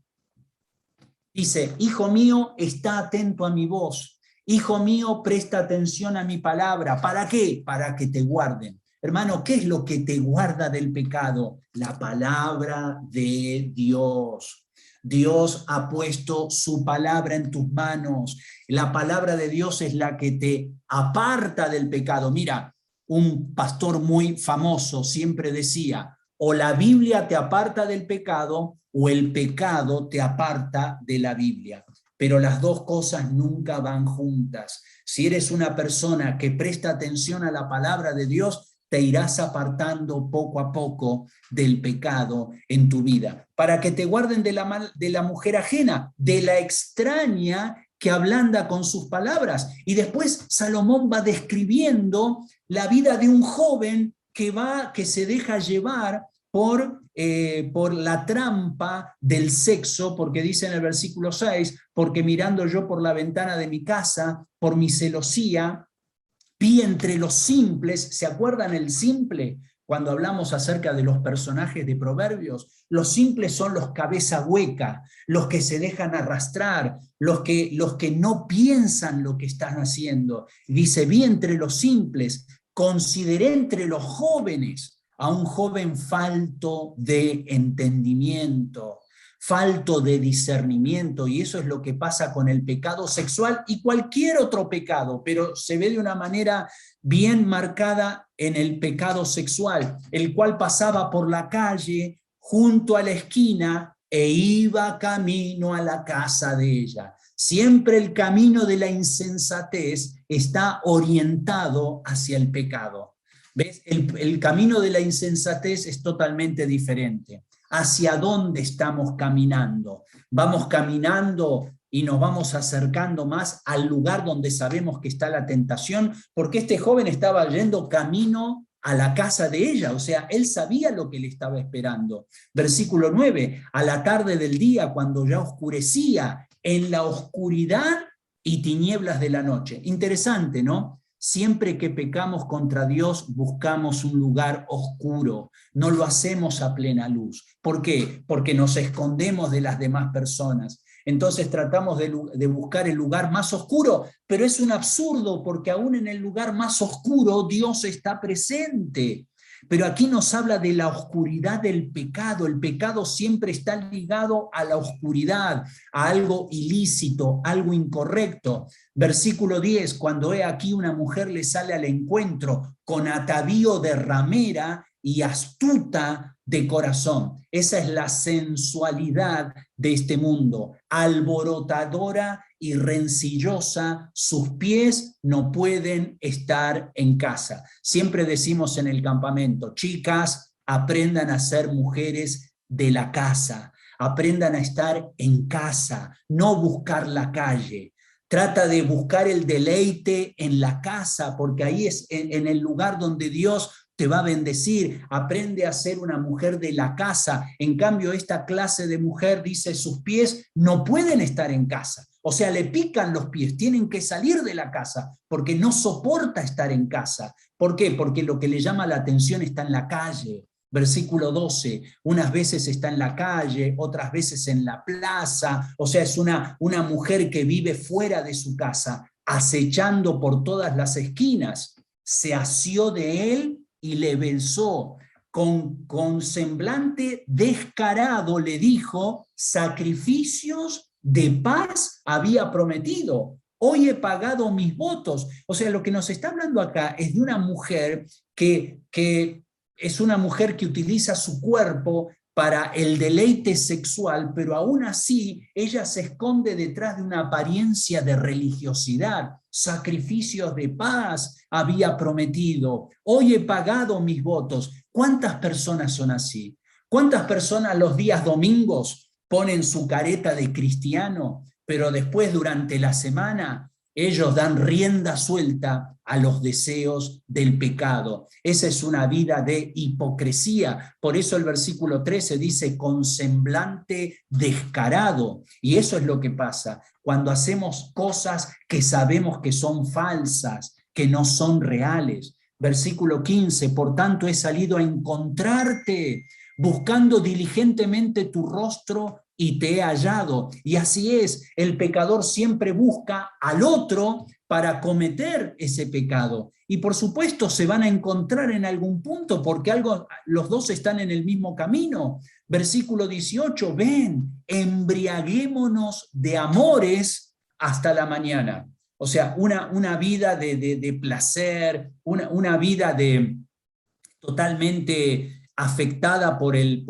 Speaker 1: dice, hijo mío, está atento a mi voz. Hijo mío, presta atención a mi palabra. ¿Para qué? Para que te guarden. Hermano, ¿qué es lo que te guarda del pecado? La palabra de Dios. Dios ha puesto su palabra en tus manos. La palabra de Dios es la que te aparta del pecado. Mira, un pastor muy famoso siempre decía, o la Biblia te aparta del pecado o el pecado te aparta de la Biblia. Pero las dos cosas nunca van juntas. Si eres una persona que presta atención a la palabra de Dios, te irás apartando poco a poco del pecado en tu vida. Para que te guarden de la mujer ajena, de la extraña que ablanda con sus palabras. Y después Salomón va describiendo la vida de un joven que se deja llevar por la trampa del sexo, porque dice en el versículo 6, porque mirando yo por la ventana de mi casa, por mi celosía, vi entre los simples, ¿se acuerdan el simple? Cuando hablamos acerca de los personajes de Proverbios, los simples son los cabeza hueca, los que se dejan arrastrar, los que no piensan lo que están haciendo. Dice, vi entre los simples, consideré entre los jóvenes a un joven falto de entendimiento, falto de discernimiento, y eso es lo que pasa con el pecado sexual y cualquier otro pecado, pero se ve de una manera bien marcada en el pecado sexual, el cual pasaba por la calle junto a la esquina e iba camino a la casa de ella. Siempre el camino de la insensatez está orientado hacia el pecado. ¿Ves? El camino de la insensatez es totalmente diferente. ¿Hacia dónde estamos caminando? Vamos caminando y nos vamos acercando más al lugar donde sabemos que está la tentación, porque este joven estaba yendo camino a la casa de ella, o sea, él sabía lo que le estaba esperando. Versículo 9, a la tarde del día, cuando ya oscurecía, en la oscuridad y tinieblas de la noche. Interesante, ¿no? Siempre que pecamos contra Dios, buscamos un lugar oscuro, no lo hacemos a plena luz. ¿Por qué? Porque nos escondemos de las demás personas. Entonces tratamos de buscar el lugar más oscuro, pero es un absurdo porque aún en el lugar más oscuro Dios está presente. Pero aquí nos habla de la oscuridad del pecado. El pecado siempre está ligado a la oscuridad, a algo ilícito, algo incorrecto. Versículo 10, cuando he aquí una mujer le sale al encuentro con atavío de ramera y astuta de corazón. Esa es la sensualidad de este mundo, alborotadora y rencillosa, sus pies no pueden estar en casa. Siempre decimos en el campamento, chicas, aprendan a ser mujeres de la casa, aprendan a estar en casa, no buscar la calle. Trata de buscar el deleite en la casa, porque ahí es en el lugar donde Dios te va a bendecir. Aprende a ser una mujer de la casa. En cambio, esta clase de mujer, dice, sus pies no pueden estar en casa. O sea, le pican los pies, tienen que salir de la casa, porque no soporta estar en casa. ¿Por qué? Porque lo que le llama la atención está en la calle. Versículo 12, unas veces está en la calle, otras veces en la plaza, o sea, es una mujer que vive fuera de su casa, acechando por todas las esquinas. Se asió de él y le besó. Con semblante descarado le dijo, sacrificios de paz había prometido. Hoy he pagado mis votos. O sea, lo que nos está hablando acá es de una mujer que es una mujer que utiliza su cuerpo para el deleite sexual, pero aún así ella se esconde detrás de una apariencia de religiosidad. Sacrificios de paz había prometido. Hoy he pagado mis votos. ¿Cuántas personas son así? ¿Cuántas personas los días domingos ponen su careta de cristiano, pero después durante la semana ellos dan rienda suelta a los deseos del pecado? Esa es una vida de hipocresía. Por eso el versículo 13 dice con semblante descarado. Y eso es lo que pasa cuando hacemos cosas que sabemos que son falsas, que no son reales. Versículo 15, por tanto he salido a encontrarte, buscando diligentemente tu rostro y te he hallado. Y así es, el pecador siempre busca al otro para cometer ese pecado. Y por supuesto se van a encontrar en algún punto porque los dos están en el mismo camino. Versículo 18, ven, embriaguémonos de amores hasta la mañana. O sea, una vida de placer, una vida totalmente afectada por el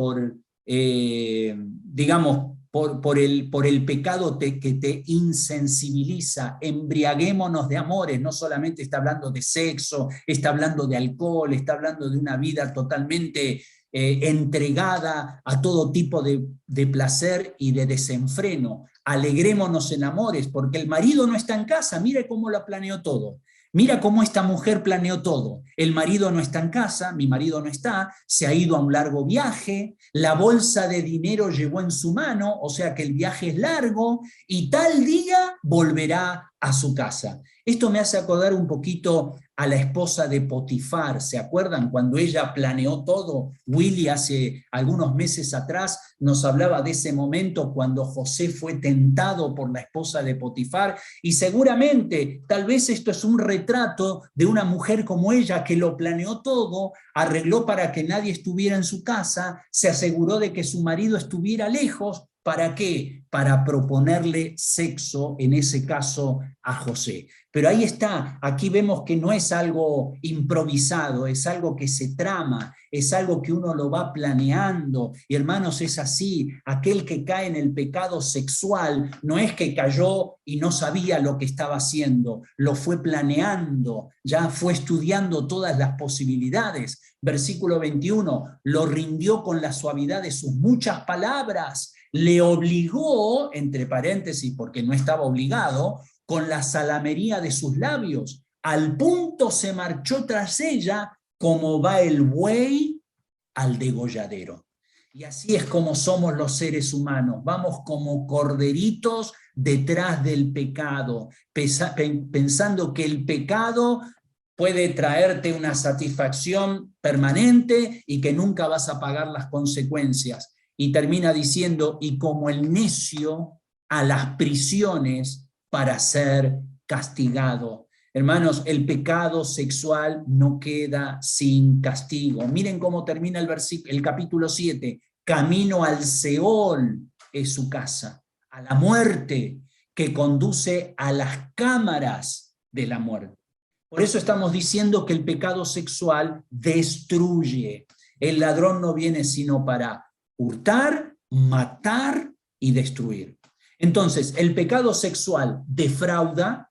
Speaker 1: pecado que te insensibiliza. Embriaguémonos de amores, no solamente está hablando de sexo, está hablando de alcohol, está hablando de una vida totalmente entregada a todo tipo de placer y de desenfreno. Alegrémonos en amores, porque el marido no está en casa, mire cómo lo planeó todo. Mira cómo esta mujer planeó todo. El marido no está en casa, mi marido no está, se ha ido a un largo viaje, la bolsa de dinero llevó en su mano, o sea que el viaje es largo, y tal día volverá a su casa. Esto me hace acordar un poquito a la esposa de Potifar, ¿se acuerdan? Cuando ella planeó todo, Willy hace algunos meses atrás nos hablaba de ese momento cuando José fue tentado por la esposa de Potifar, y seguramente, tal vez esto es un retrato de una mujer como ella que lo planeó todo, arregló para que nadie estuviera en su casa, se aseguró de que su marido estuviera lejos. ¿Para qué? Para proponerle sexo, en ese caso, a José. Pero ahí está, aquí vemos que no es algo improvisado, es algo que se trama, es algo que uno lo va planeando. Y hermanos, es así, aquel que cae en el pecado sexual no es que cayó y no sabía lo que estaba haciendo, lo fue planeando, ya fue estudiando todas las posibilidades. Versículo 21, lo rindió con la suavidad de sus muchas palabras, le obligó, entre paréntesis, porque no estaba obligado, con la salamería de sus labios. Al punto se marchó tras ella como va el buey al degolladero. Y así es como somos los seres humanos. Vamos como corderitos detrás del pecado, pensando que el pecado puede traerte una satisfacción permanente y que nunca vas a pagar las consecuencias. Y termina diciendo, y como el necio a las prisiones para ser castigado. Hermanos, el pecado sexual no queda sin castigo. Miren cómo termina el capítulo 7. Camino al Seol es su casa, a la muerte que conduce a las cámaras de la muerte. Por eso estamos diciendo que el pecado sexual destruye. El ladrón no viene sino para hurtar, matar y destruir. Entonces, el pecado sexual defrauda,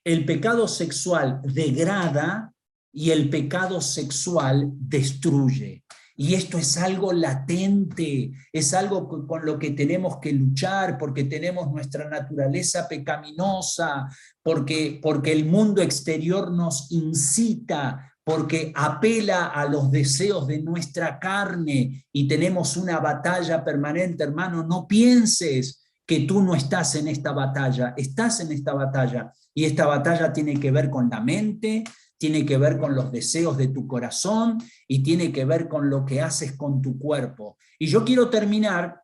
Speaker 1: el pecado sexual degrada y el pecado sexual destruye. Y esto es algo latente, es algo con lo que tenemos que luchar, porque tenemos nuestra naturaleza pecaminosa, porque el mundo exterior nos incita, porque apela a los deseos de nuestra carne y tenemos una batalla permanente. Hermano, no pienses que tú no estás en esta batalla, estás en esta batalla, y esta batalla tiene que ver con la mente, tiene que ver con los deseos de tu corazón y tiene que ver con lo que haces con tu cuerpo. Y yo quiero terminar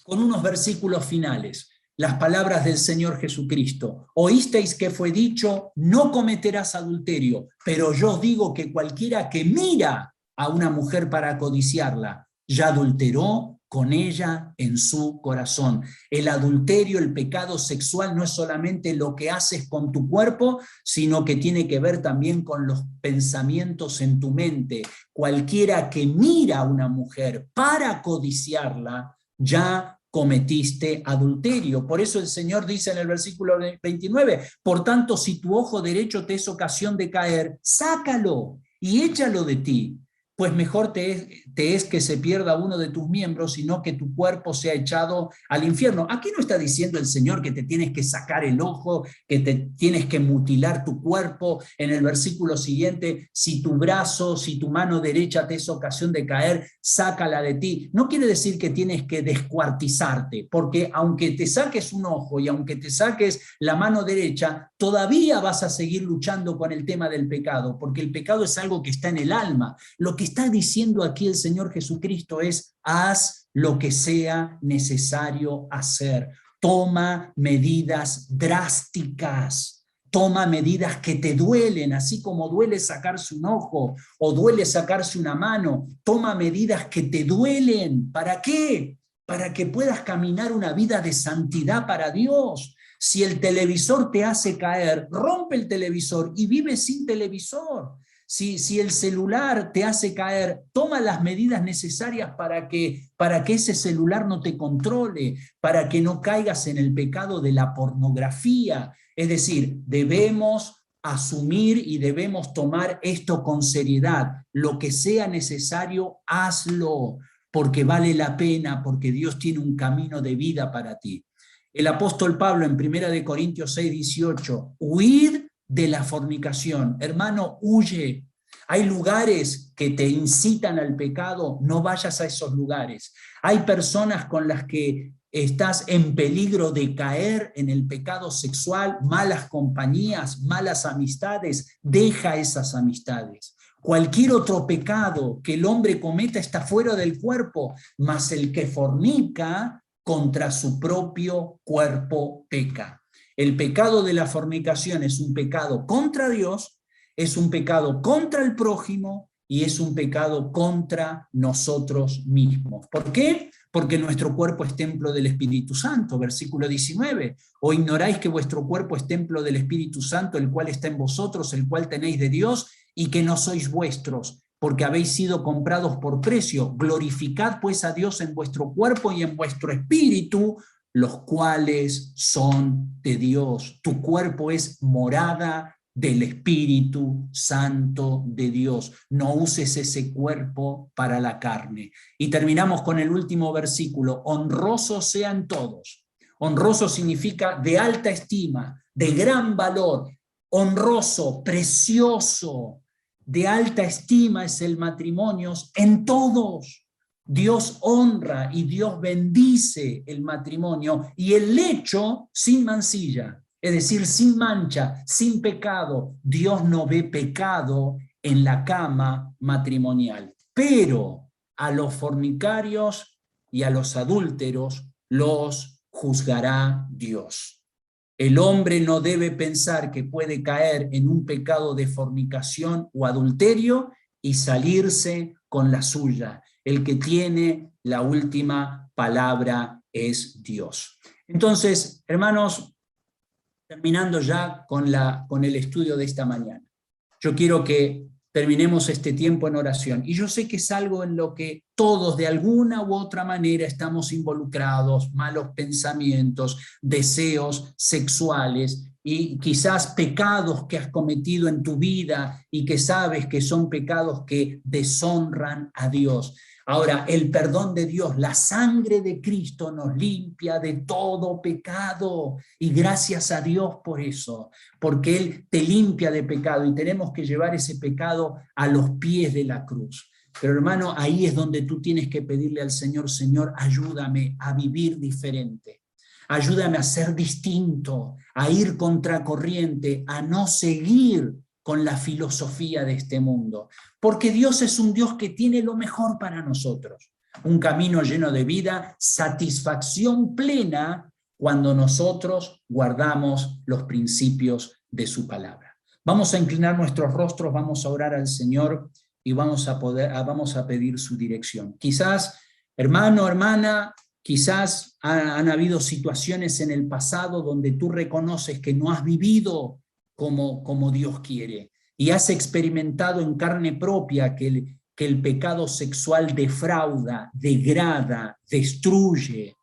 Speaker 1: con unos versículos finales. Las palabras del Señor Jesucristo. Oísteis que fue dicho, no cometerás adulterio, pero yo os digo que cualquiera que mira a una mujer para codiciarla, ya adulteró con ella en su corazón. El adulterio, el pecado sexual no es solamente lo que haces con tu cuerpo, sino que tiene que ver también con los pensamientos en tu mente. Cualquiera que mira a una mujer para codiciarla, ya cometiste adulterio. Por eso el Señor dice en el versículo 29, por tanto, si tu ojo derecho te es ocasión de caer, sácalo y échalo de ti. pues mejor te es que se pierda uno de tus miembros, sino que tu cuerpo sea echado al infierno. Aquí no está diciendo el Señor que te tienes que sacar el ojo, que te tienes que mutilar tu cuerpo. En el versículo siguiente, si tu brazo, si tu mano derecha te es ocasión de caer, sácala de ti. No quiere decir que tienes que descuartizarte, porque aunque te saques un ojo y aunque te saques la mano derecha, todavía vas a seguir luchando con el tema del pecado, porque el pecado es algo que está en el alma. Lo que está diciendo aquí el Señor Jesucristo es: haz lo que sea necesario hacer. Toma medidas drásticas. Toma medidas que te duelen, así como duele sacarse un ojo o duele sacarse una mano. Toma medidas que te duelen. ¿Para qué? Para que puedas caminar una vida de santidad para Dios. Si el televisor te hace caer, rompe el televisor y vive sin televisor. Si el celular te hace caer, toma las medidas necesarias para que ese celular no te controle, para que no caigas en el pecado de la pornografía. Es decir, debemos asumir y debemos tomar esto con seriedad. Lo que sea necesario, hazlo, porque vale la pena, porque Dios tiene un camino de vida para ti. El apóstol Pablo en 1 Corintios 6:18, huid de la fornicación. Hermano, huye. Hay lugares que te incitan al pecado, no vayas a esos lugares. Hay personas con las que estás en peligro de caer en el pecado sexual, malas compañías, malas amistades, deja esas amistades. Cualquier otro pecado que el hombre cometa está fuera del cuerpo, mas el que fornica contra su propio cuerpo peca. El pecado de la fornicación es un pecado contra Dios, es un pecado contra el prójimo y es un pecado contra nosotros mismos. ¿Por qué? Porque nuestro cuerpo es templo del Espíritu Santo, versículo 19. ¿O ignoráis que vuestro cuerpo es templo del Espíritu Santo, el cual está en vosotros, el cual tenéis de Dios, y que no sois vuestros, porque habéis sido comprados por precio? Glorificad pues a Dios en vuestro cuerpo y en vuestro espíritu, los cuales son de Dios. Tu cuerpo es morada del Espíritu Santo de Dios. No uses ese cuerpo para la carne. Y terminamos con el último versículo: honrosos sean todos. Honroso significa de alta estima, de gran valor. Honroso, precioso, de alta estima es el matrimonio en todos. Dios honra y Dios bendice el matrimonio y el lecho sin mancilla, es decir, sin mancha, sin pecado. Dios no ve pecado en la cama matrimonial, pero a los fornicarios y a los adúlteros los juzgará Dios. El hombre no debe pensar que puede caer en un pecado de fornicación o adulterio y salirse con la suya. El que tiene la última palabra es Dios. Entonces, hermanos, terminando ya con el estudio de esta mañana, yo quiero que terminemos este tiempo en oración. Y yo sé que es algo en lo que todos de alguna u otra manera estamos involucrados: malos pensamientos, deseos sexuales y quizás pecados que has cometido en tu vida y que sabes que son pecados que deshonran a Dios. Ahora, el perdón de Dios, la sangre de Cristo nos limpia de todo pecado, y gracias a Dios por eso, porque Él te limpia de pecado y tenemos que llevar ese pecado a los pies de la cruz. Pero hermano, ahí es donde tú tienes que pedirle al Señor: Señor, ayúdame a vivir diferente, ayúdame a ser distinto, a ir contracorriente, a no seguir con la filosofía de este mundo, porque Dios es un Dios que tiene lo mejor para nosotros, un camino lleno de vida, satisfacción plena cuando nosotros guardamos los principios de su palabra. Vamos a inclinar nuestros rostros, vamos a orar al Señor y vamos a pedir su dirección. Quizás, hermano, hermana, quizás han habido situaciones en el pasado donde tú reconoces que no has vivido como Dios quiere, y has experimentado en carne propia que el pecado sexual defrauda, degrada, destruye.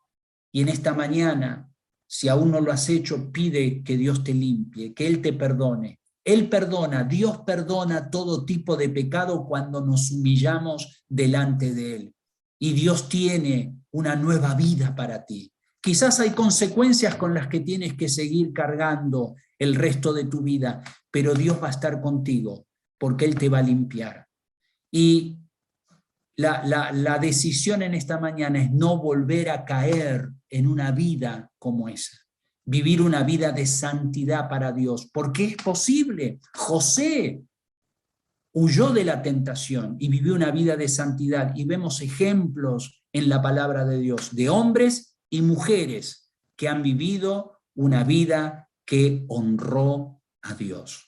Speaker 1: Y en esta mañana, si aún no lo has hecho, pide que Dios te limpie, que Él te perdone, Él perdona, Dios perdona todo tipo de pecado cuando nos humillamos delante de Él. Y Dios tiene una nueva vida para ti. Quizás hay consecuencias con las que tienes que seguir cargando el resto de tu vida, pero Dios va a estar contigo porque Él te va a limpiar. Y la decisión en esta mañana es no volver a caer en una vida como esa. Vivir una vida de santidad para Dios, porque es posible. José huyó de la tentación y vivió una vida de santidad, y vemos ejemplos en la palabra de Dios de hombres y mujeres que han vivido una vida que honró a Dios.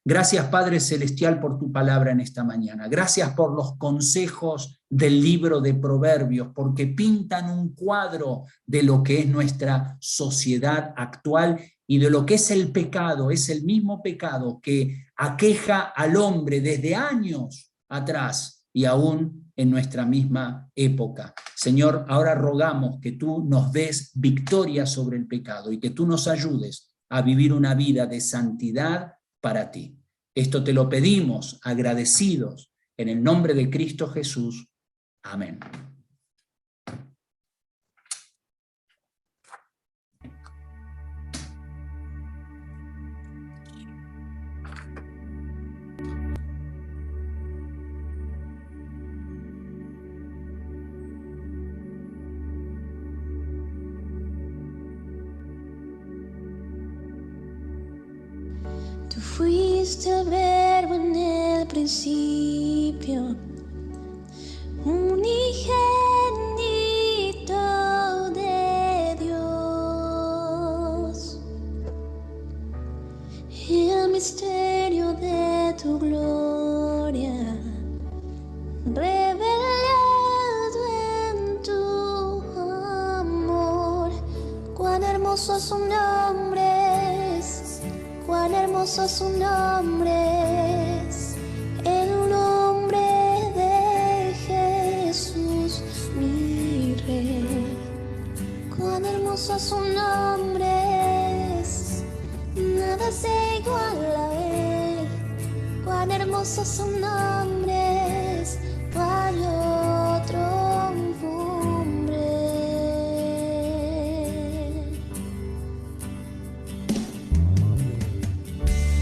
Speaker 1: Gracias, Padre Celestial, por tu palabra en esta mañana. Gracias por los consejos del libro de Proverbios, porque pintan un cuadro de lo que es nuestra sociedad actual y de lo que es el pecado. Es el mismo pecado que aqueja al hombre desde años atrás y aún en nuestra misma época. Señor, ahora rogamos que tú nos des victoria sobre el pecado y que tú nos ayudes a vivir una vida de santidad para ti. Esto te lo pedimos agradecidos en el nombre de Cristo Jesús. Amén.
Speaker 3: Tú fuiste el verbo en el principio, unigénito de Dios, el misterio de tu gloria, revelado en tu amor. Cuán hermoso es su nombre. Cuán hermoso es su nombre, es el nombre de Jesús, mi Rey. Cuán hermoso es su nombre, es, nada se iguala a Él. Cuán hermoso es su nombre, es, no hay otro nombre.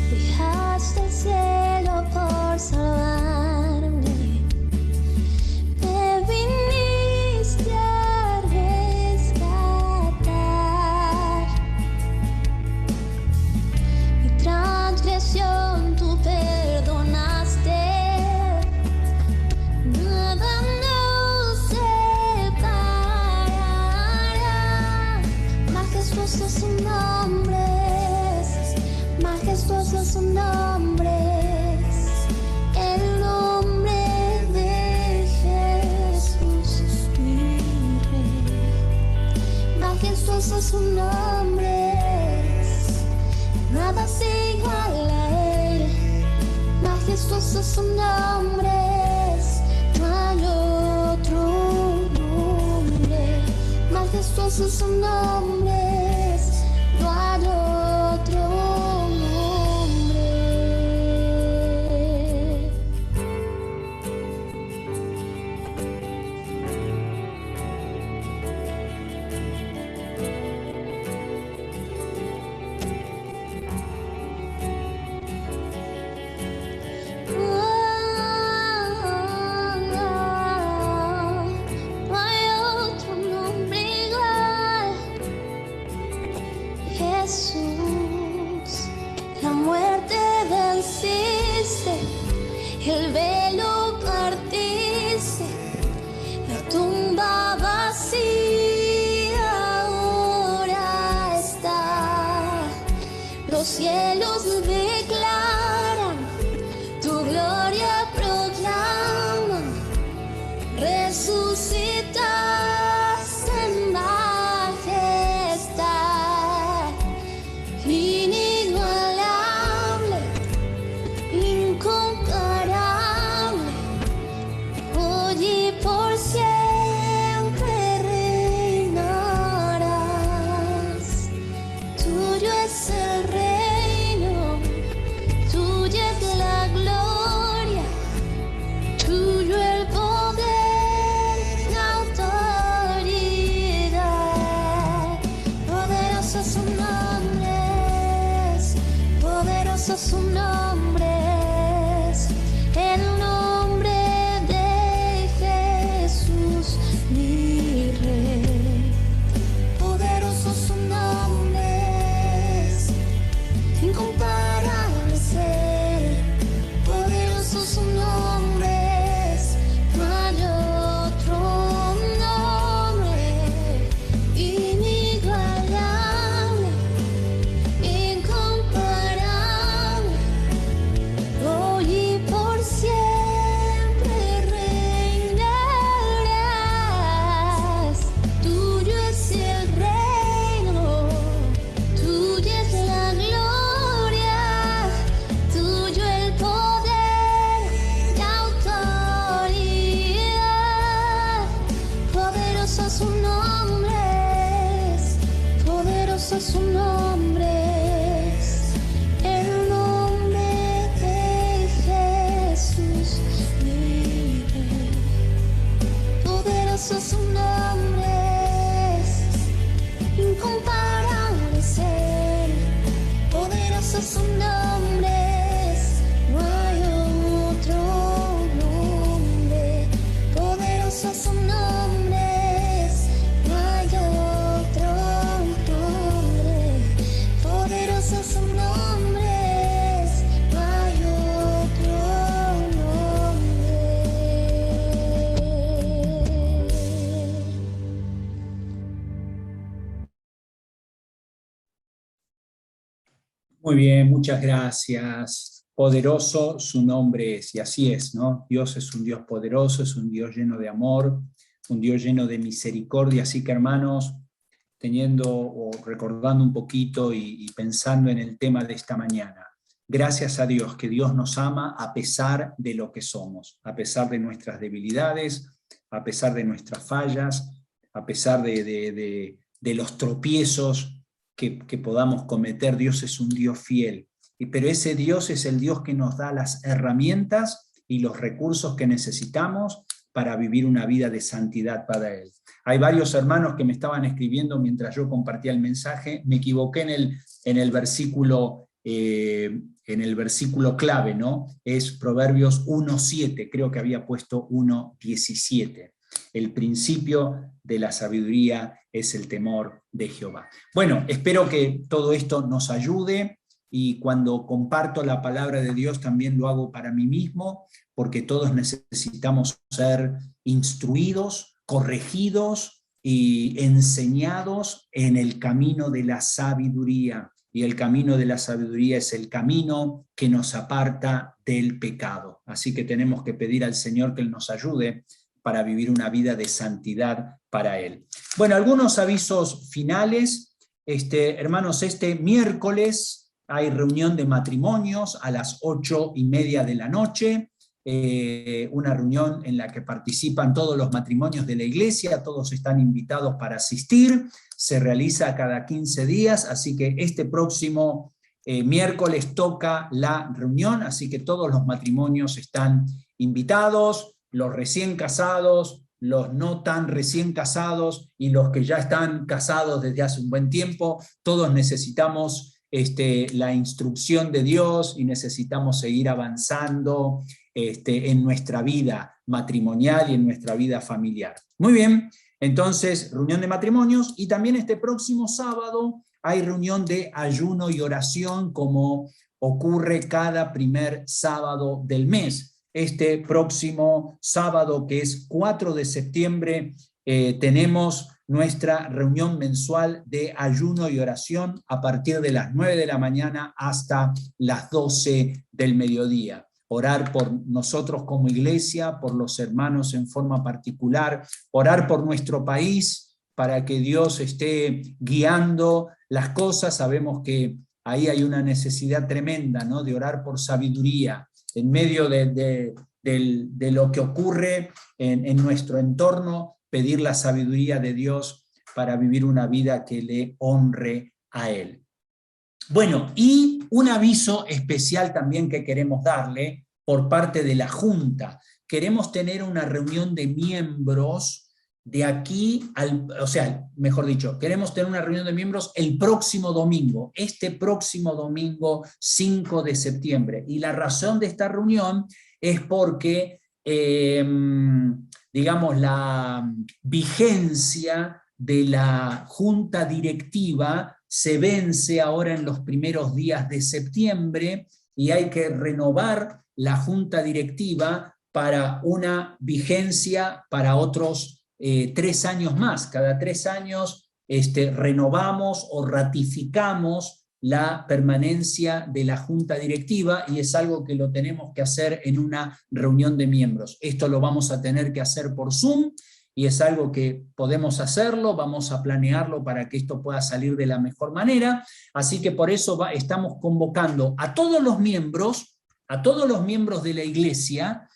Speaker 3: Dejaste el cielo por salvarme, me viniste a rescatar. Mi transgresión tú perdonaste, nada nos separará. Majestuoso es su nombre, majestuoso es su nombre, el nombre de Jesús, mi Rey. Majestuoso es su nombre, nada se iguala a Él. Majestuoso es su nombre, no hay otro nombre. Majestuoso es su nombre, no hay otro. Jesús, la muerte venciste, el velo partiste, la tumba vacía ahora está. Los cielos declaran, tu gloria proclaman, resucitaste en majestad. Inigualable, incomparable, hoy y por siempre reinarás. Tuyo es el reino, Poderoso su nombre es, el nombre de Jesús vive. Poderoso su nombre es, incomparable es él. Poderoso su nombre es, no hay otro nombre. Poderoso su nombre es, no hay otro nombre. Poderoso su nombre es, no hay otro nombre.
Speaker 1: Muy bien, muchas gracias. Poderoso su nombre es, y así es, ¿no? Dios es un Dios poderoso, es un Dios lleno de amor, un Dios lleno de misericordia. Así que, hermanos, teniendo o recordando un poquito y pensando en el tema de esta mañana, gracias a Dios que Dios nos ama a pesar de lo que somos, a pesar de nuestras debilidades, a pesar de nuestras fallas, a pesar de los tropiezos que podamos cometer. Dios es un Dios fiel, pero ese Dios es el Dios que nos da las herramientas y los recursos que necesitamos para vivir una vida de santidad para Él. Hay varios hermanos que me estaban escribiendo mientras yo compartía el mensaje. Me equivoqué en el versículo clave, ¿no? Es Proverbios 1:7, creo que había puesto 1:17. El principio de la sabiduría es el temor de Jehová. Bueno, espero que todo esto nos ayude, y cuando comparto la palabra de Dios también lo hago para mí mismo, porque todos necesitamos ser instruidos, corregidos y enseñados en el camino de la sabiduría. Y el camino de la sabiduría es el camino que nos aparta del pecado. Así que tenemos que pedir al Señor que Él nos ayude para vivir una vida de santidad para Él. Bueno, algunos avisos finales. Hermanos, este miércoles hay reunión de matrimonios a las 8:30 de la noche, una reunión en la que participan todos los matrimonios de la iglesia, todos están invitados para asistir, se realiza cada 15 días, así que este próximo miércoles toca la reunión, así que todos los matrimonios están invitados, los recién casados, los no tan recién casados y los que ya están casados desde hace un buen tiempo. Todos necesitamos la instrucción de Dios y necesitamos seguir avanzando en nuestra vida matrimonial y en nuestra vida familiar. Muy bien, entonces reunión de matrimonios, y también este próximo sábado hay reunión de ayuno y oración, como ocurre cada primer sábado del mes. Este próximo sábado, que es 4 de septiembre, tenemos nuestra reunión mensual de ayuno y oración a partir de las 9 de la mañana hasta las 12 del mediodía. Orar por nosotros como iglesia, por los hermanos en forma particular, orar por nuestro país para que Dios esté guiando las cosas. Sabemos que ahí hay una necesidad tremenda, ¿no?, de orar por sabiduría en medio de lo que ocurre en nuestro entorno, pedir la sabiduría de Dios para vivir una vida que le honre a Él. Bueno, y un aviso especial también que queremos darle por parte de la Junta. Queremos tener una reunión de miembros de aquí mejor dicho, queremos tener una reunión de miembros el próximo domingo, este próximo domingo 5 de septiembre. Y la razón de esta reunión es porque, digamos, la vigencia de la Junta Directiva se vence ahora en los primeros días de septiembre, y hay que renovar la Junta Directiva para una vigencia para otros 3 años más. Cada 3 años renovamos o ratificamos la permanencia de la Junta Directiva, y es algo que lo tenemos que hacer en una reunión de miembros. Esto lo vamos a tener que hacer por Zoom, y es algo que podemos hacerlo, vamos a planearlo para que esto pueda salir de la mejor manera. Así que por eso estamos convocando a todos los miembros de la iglesia,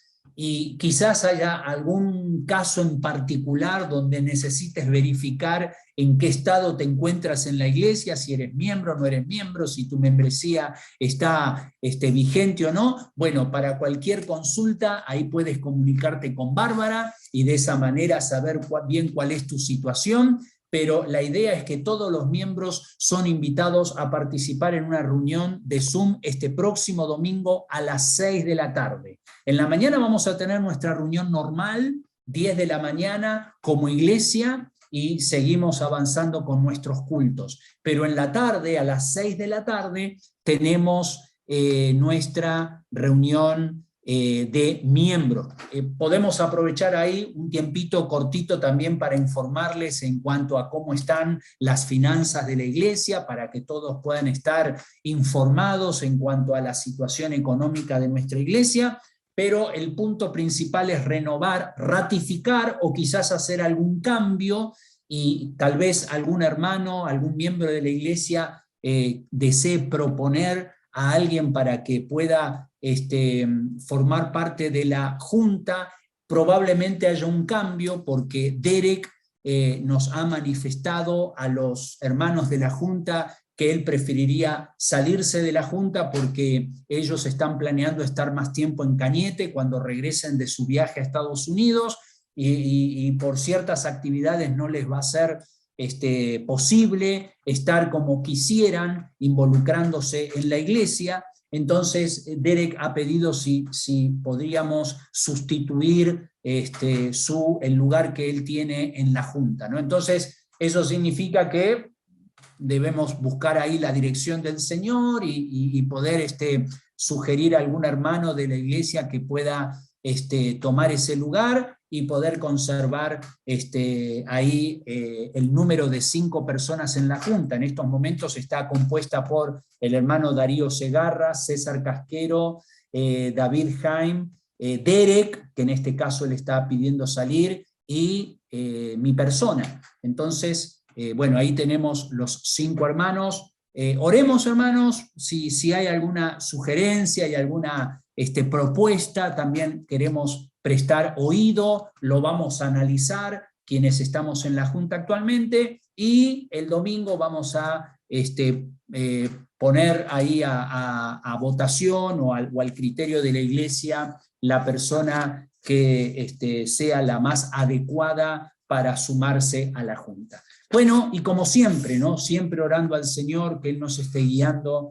Speaker 1: y quizás haya algún caso en particular donde necesites verificar en qué estado te encuentras en la iglesia, si eres miembro o no eres miembro, si tu membresía está vigente o no. Bueno, para cualquier consulta, ahí puedes comunicarte con Bárbara y de esa manera saber bien cuál es tu situación. Pero la idea es que todos los miembros son invitados a participar en una reunión de Zoom este próximo domingo a las 6 de la tarde. En la mañana vamos a tener nuestra reunión normal, 10 de la mañana, como iglesia, y seguimos avanzando con nuestros cultos. Pero en la tarde, a las 6 de la tarde, tenemos nuestra reunión de miembros. Podemos aprovechar ahí un tiempito cortito también para informarles en cuanto a cómo están las finanzas de la iglesia, para que todos puedan estar informados en cuanto a la situación económica de nuestra iglesia, pero el punto principal es renovar, ratificar o quizás hacer algún cambio, y tal vez algún hermano, algún miembro de la iglesia desee proponer a alguien para que pueda formar parte de la junta. Probablemente haya un cambio porque Derek nos ha manifestado a los hermanos de la junta que él preferiría salirse de la junta porque ellos están planeando estar más tiempo en Cañete cuando regresen de su viaje a Estados Unidos, y por ciertas actividades no les va a ser posible estar como quisieran involucrándose en la iglesia. Entonces Derek ha pedido si podríamos sustituir el lugar que él tiene en la junta, ¿no? Entonces eso significa que debemos buscar ahí la dirección del Señor y poder sugerir a algún hermano de la iglesia que pueda tomar ese lugar y poder conservar ahí el número de 5 personas en la junta. En estos momentos está compuesta por el hermano Darío Segarra, César Casquero, David Jaime, Derek, que en este caso él está pidiendo salir, y mi persona. Entonces, bueno, ahí tenemos los 5 hermanos. Oremos, hermanos, si hay alguna sugerencia y alguna propuesta, también queremos prestar oído, lo vamos a analizar quienes estamos en la junta actualmente, y el domingo vamos a poner ahí a votación o al criterio de la iglesia la persona que sea la más adecuada para sumarse a la junta. Bueno, y como siempre, ¿no? Siempre orando al Señor que Él nos esté guiando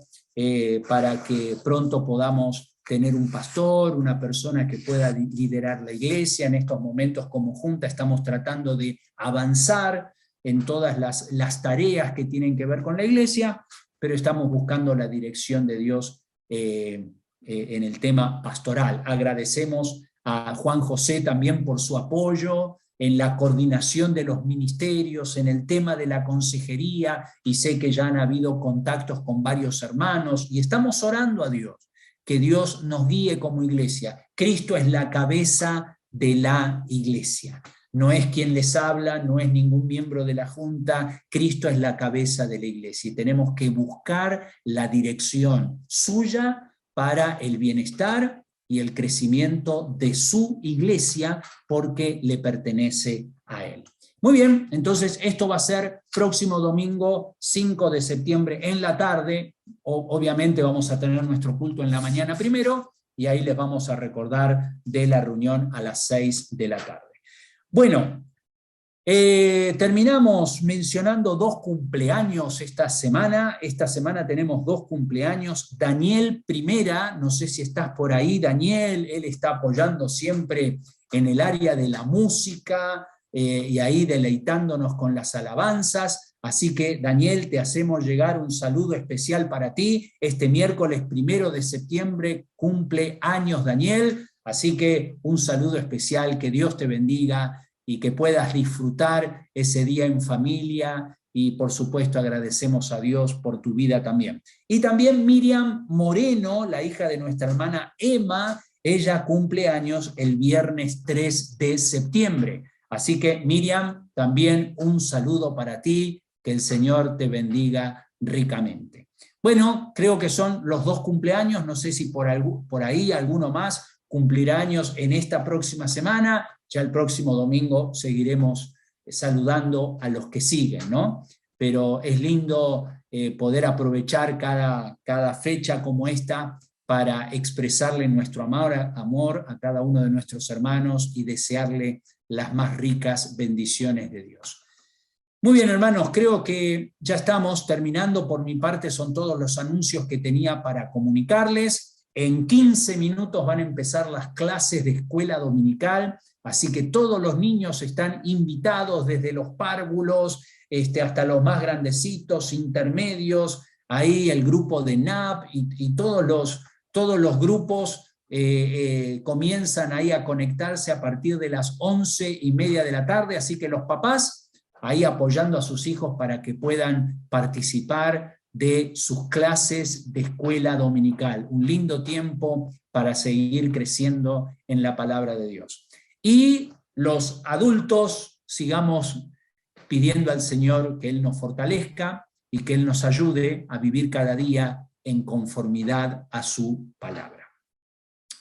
Speaker 1: para que pronto podamos tener un pastor, una persona que pueda liderar la iglesia. En estos momentos como junta estamos tratando de avanzar en todas las tareas que tienen que ver con la iglesia, pero estamos buscando la dirección de Dios en el tema pastoral. Agradecemos a Juan José también por su apoyo en la coordinación de los ministerios, en el tema de la consejería, y sé que ya han habido contactos con varios hermanos, y estamos orando a Dios, que Dios nos guíe como iglesia. Cristo es la cabeza de la iglesia. No es quien les habla, no es ningún miembro de la junta, Cristo es la cabeza de la iglesia, y tenemos que buscar la dirección suya para el bienestar y el crecimiento de su iglesia, porque le pertenece a Él. Muy bien, entonces esto va a ser próximo domingo 5 de septiembre en la tarde. Obviamente vamos a tener nuestro culto en la mañana primero, y ahí les vamos a recordar de la reunión a las 6 de la tarde. Bueno, terminamos mencionando 2 cumpleaños esta semana. Esta semana tenemos 2 cumpleaños. Daniel Primera, no sé si estás por ahí, Daniel, él está apoyando siempre en el área de la música, y ahí deleitándonos con las alabanzas. Así que, Daniel, te hacemos llegar un saludo especial para ti. Este miércoles 1 de septiembre cumple años Daniel, así que un saludo especial, que Dios te bendiga y que puedas disfrutar ese día en familia, y por supuesto agradecemos a Dios por tu vida también. Y también Miriam Moreno, la hija de nuestra hermana Emma, ella cumple años el viernes 3 de septiembre. Así que, Miriam, también un saludo para ti, que el Señor te bendiga ricamente. Bueno, creo que son los 2 cumpleaños, no sé si por ahí alguno más cumplir años en esta próxima semana. Ya el próximo domingo seguiremos saludando a los que siguen, ¿no? Pero es lindo poder aprovechar cada fecha como esta para expresarle nuestro amor a cada uno de nuestros hermanos y desearle las más ricas bendiciones de Dios. Muy bien, hermanos, creo que ya estamos terminando. Por mi parte son todos los anuncios que tenía para comunicarles. En 15 minutos van a empezar las clases de escuela dominical, así que todos los niños están invitados, desde los párvulos hasta los más grandecitos, intermedios, ahí el grupo de NAP y todos los grupos comienzan ahí a conectarse a partir de las 11:30 de la tarde, así que los papás ahí apoyando a sus hijos para que puedan participar de sus clases de escuela dominical. Un lindo tiempo para seguir creciendo en la palabra de Dios. Y los adultos sigamos pidiendo al Señor que Él nos fortalezca y que Él nos ayude a vivir cada día en conformidad a su palabra.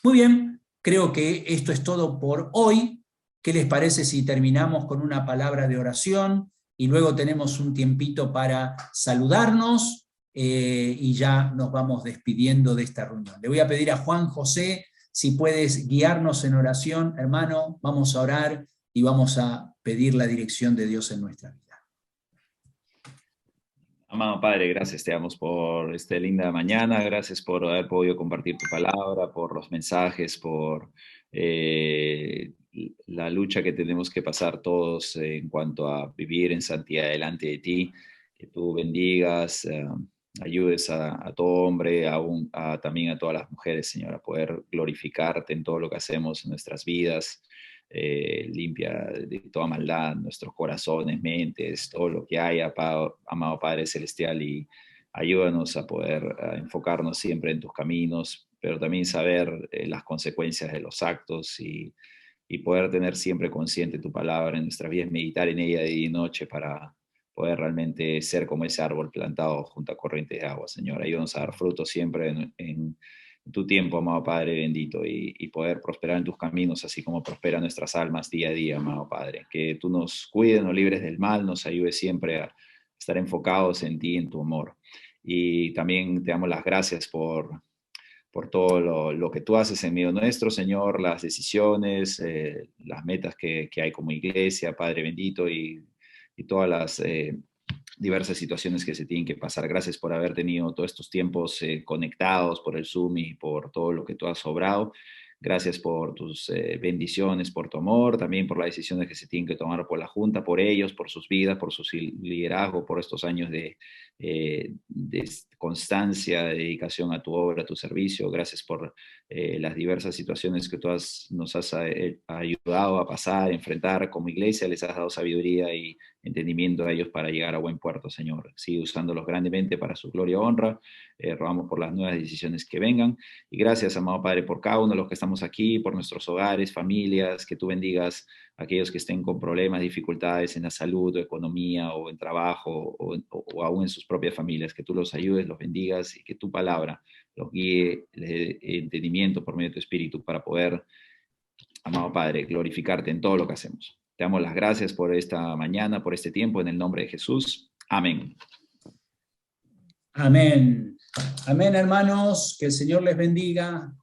Speaker 1: Muy bien, creo que esto es todo por hoy. ¿Qué les parece si terminamos con una palabra de oración y luego tenemos un tiempito para saludarnos y ya nos vamos despidiendo de esta reunión? Le voy a pedir a Juan José si puedes guiarnos en oración. Hermano, vamos a orar y vamos a pedir la dirección de Dios en nuestra vida.
Speaker 4: Amado Padre, gracias te damos por esta linda mañana, gracias por haber podido compartir tu palabra, por los mensajes, por la lucha que tenemos que pasar todos en cuanto a vivir en santidad delante de ti, que tú bendigas, ayudes a todo hombre, también a todas las mujeres, Señor, a poder glorificarte en todo lo que hacemos en nuestras vidas. Limpia de toda maldad nuestros corazones, mentes, todo lo que haya, amado Padre Celestial, y ayúdanos a poder enfocarnos siempre en tus caminos, pero también saber las consecuencias de los actos y poder tener siempre consciente tu palabra en nuestras vidas, meditar en ella de día y noche para poder realmente ser como ese árbol plantado junto a corrientes de agua, Señor. Ayúdanos a dar frutos siempre en tu tiempo, amado Padre bendito, y poder prosperar en tus caminos, así como prosperan nuestras almas día a día, amado Padre. Que tú nos cuides, nos libres del mal, nos ayudes siempre a estar enfocados en ti, en tu amor. Y también te damos las gracias por todo lo que tú haces en medio nuestro, Señor, las decisiones, las metas que hay como iglesia, Padre bendito, y todas las diversas situaciones que se tienen que pasar. Gracias por haber tenido todos estos tiempos conectados por el Zoom y por todo lo que tú has obrado. Gracias por tus bendiciones, por tu amor, también por las decisiones que se tienen que tomar por la Junta, por ellos, por sus vidas, por su liderazgo, por estos años de constancia, de dedicación a tu obra, a tu servicio. Gracias por las diversas situaciones que tú nos has ayudado a pasar, a enfrentar como iglesia. Les has dado sabiduría y entendimiento a ellos para llegar a buen puerto, Señor. Sigue usándolos grandemente para su gloria y honra. Rogamos por las nuevas decisiones que vengan. Y gracias, amado Padre, por cada uno de los que estamos aquí, por nuestros hogares, familias, que tú bendigas a aquellos que estén con problemas, dificultades en la salud, o economía, o en trabajo, o aún en sus propias familias. Que tú los ayudes, los bendigas y que tu palabra los guíe, les dé entendimiento por medio de tu Espíritu para poder, amado Padre, glorificarte en todo lo que hacemos. Te damos las gracias por esta mañana, por este tiempo, en el nombre de Jesús. Amén.
Speaker 1: Amén. Amén, hermanos. Que el Señor les bendiga.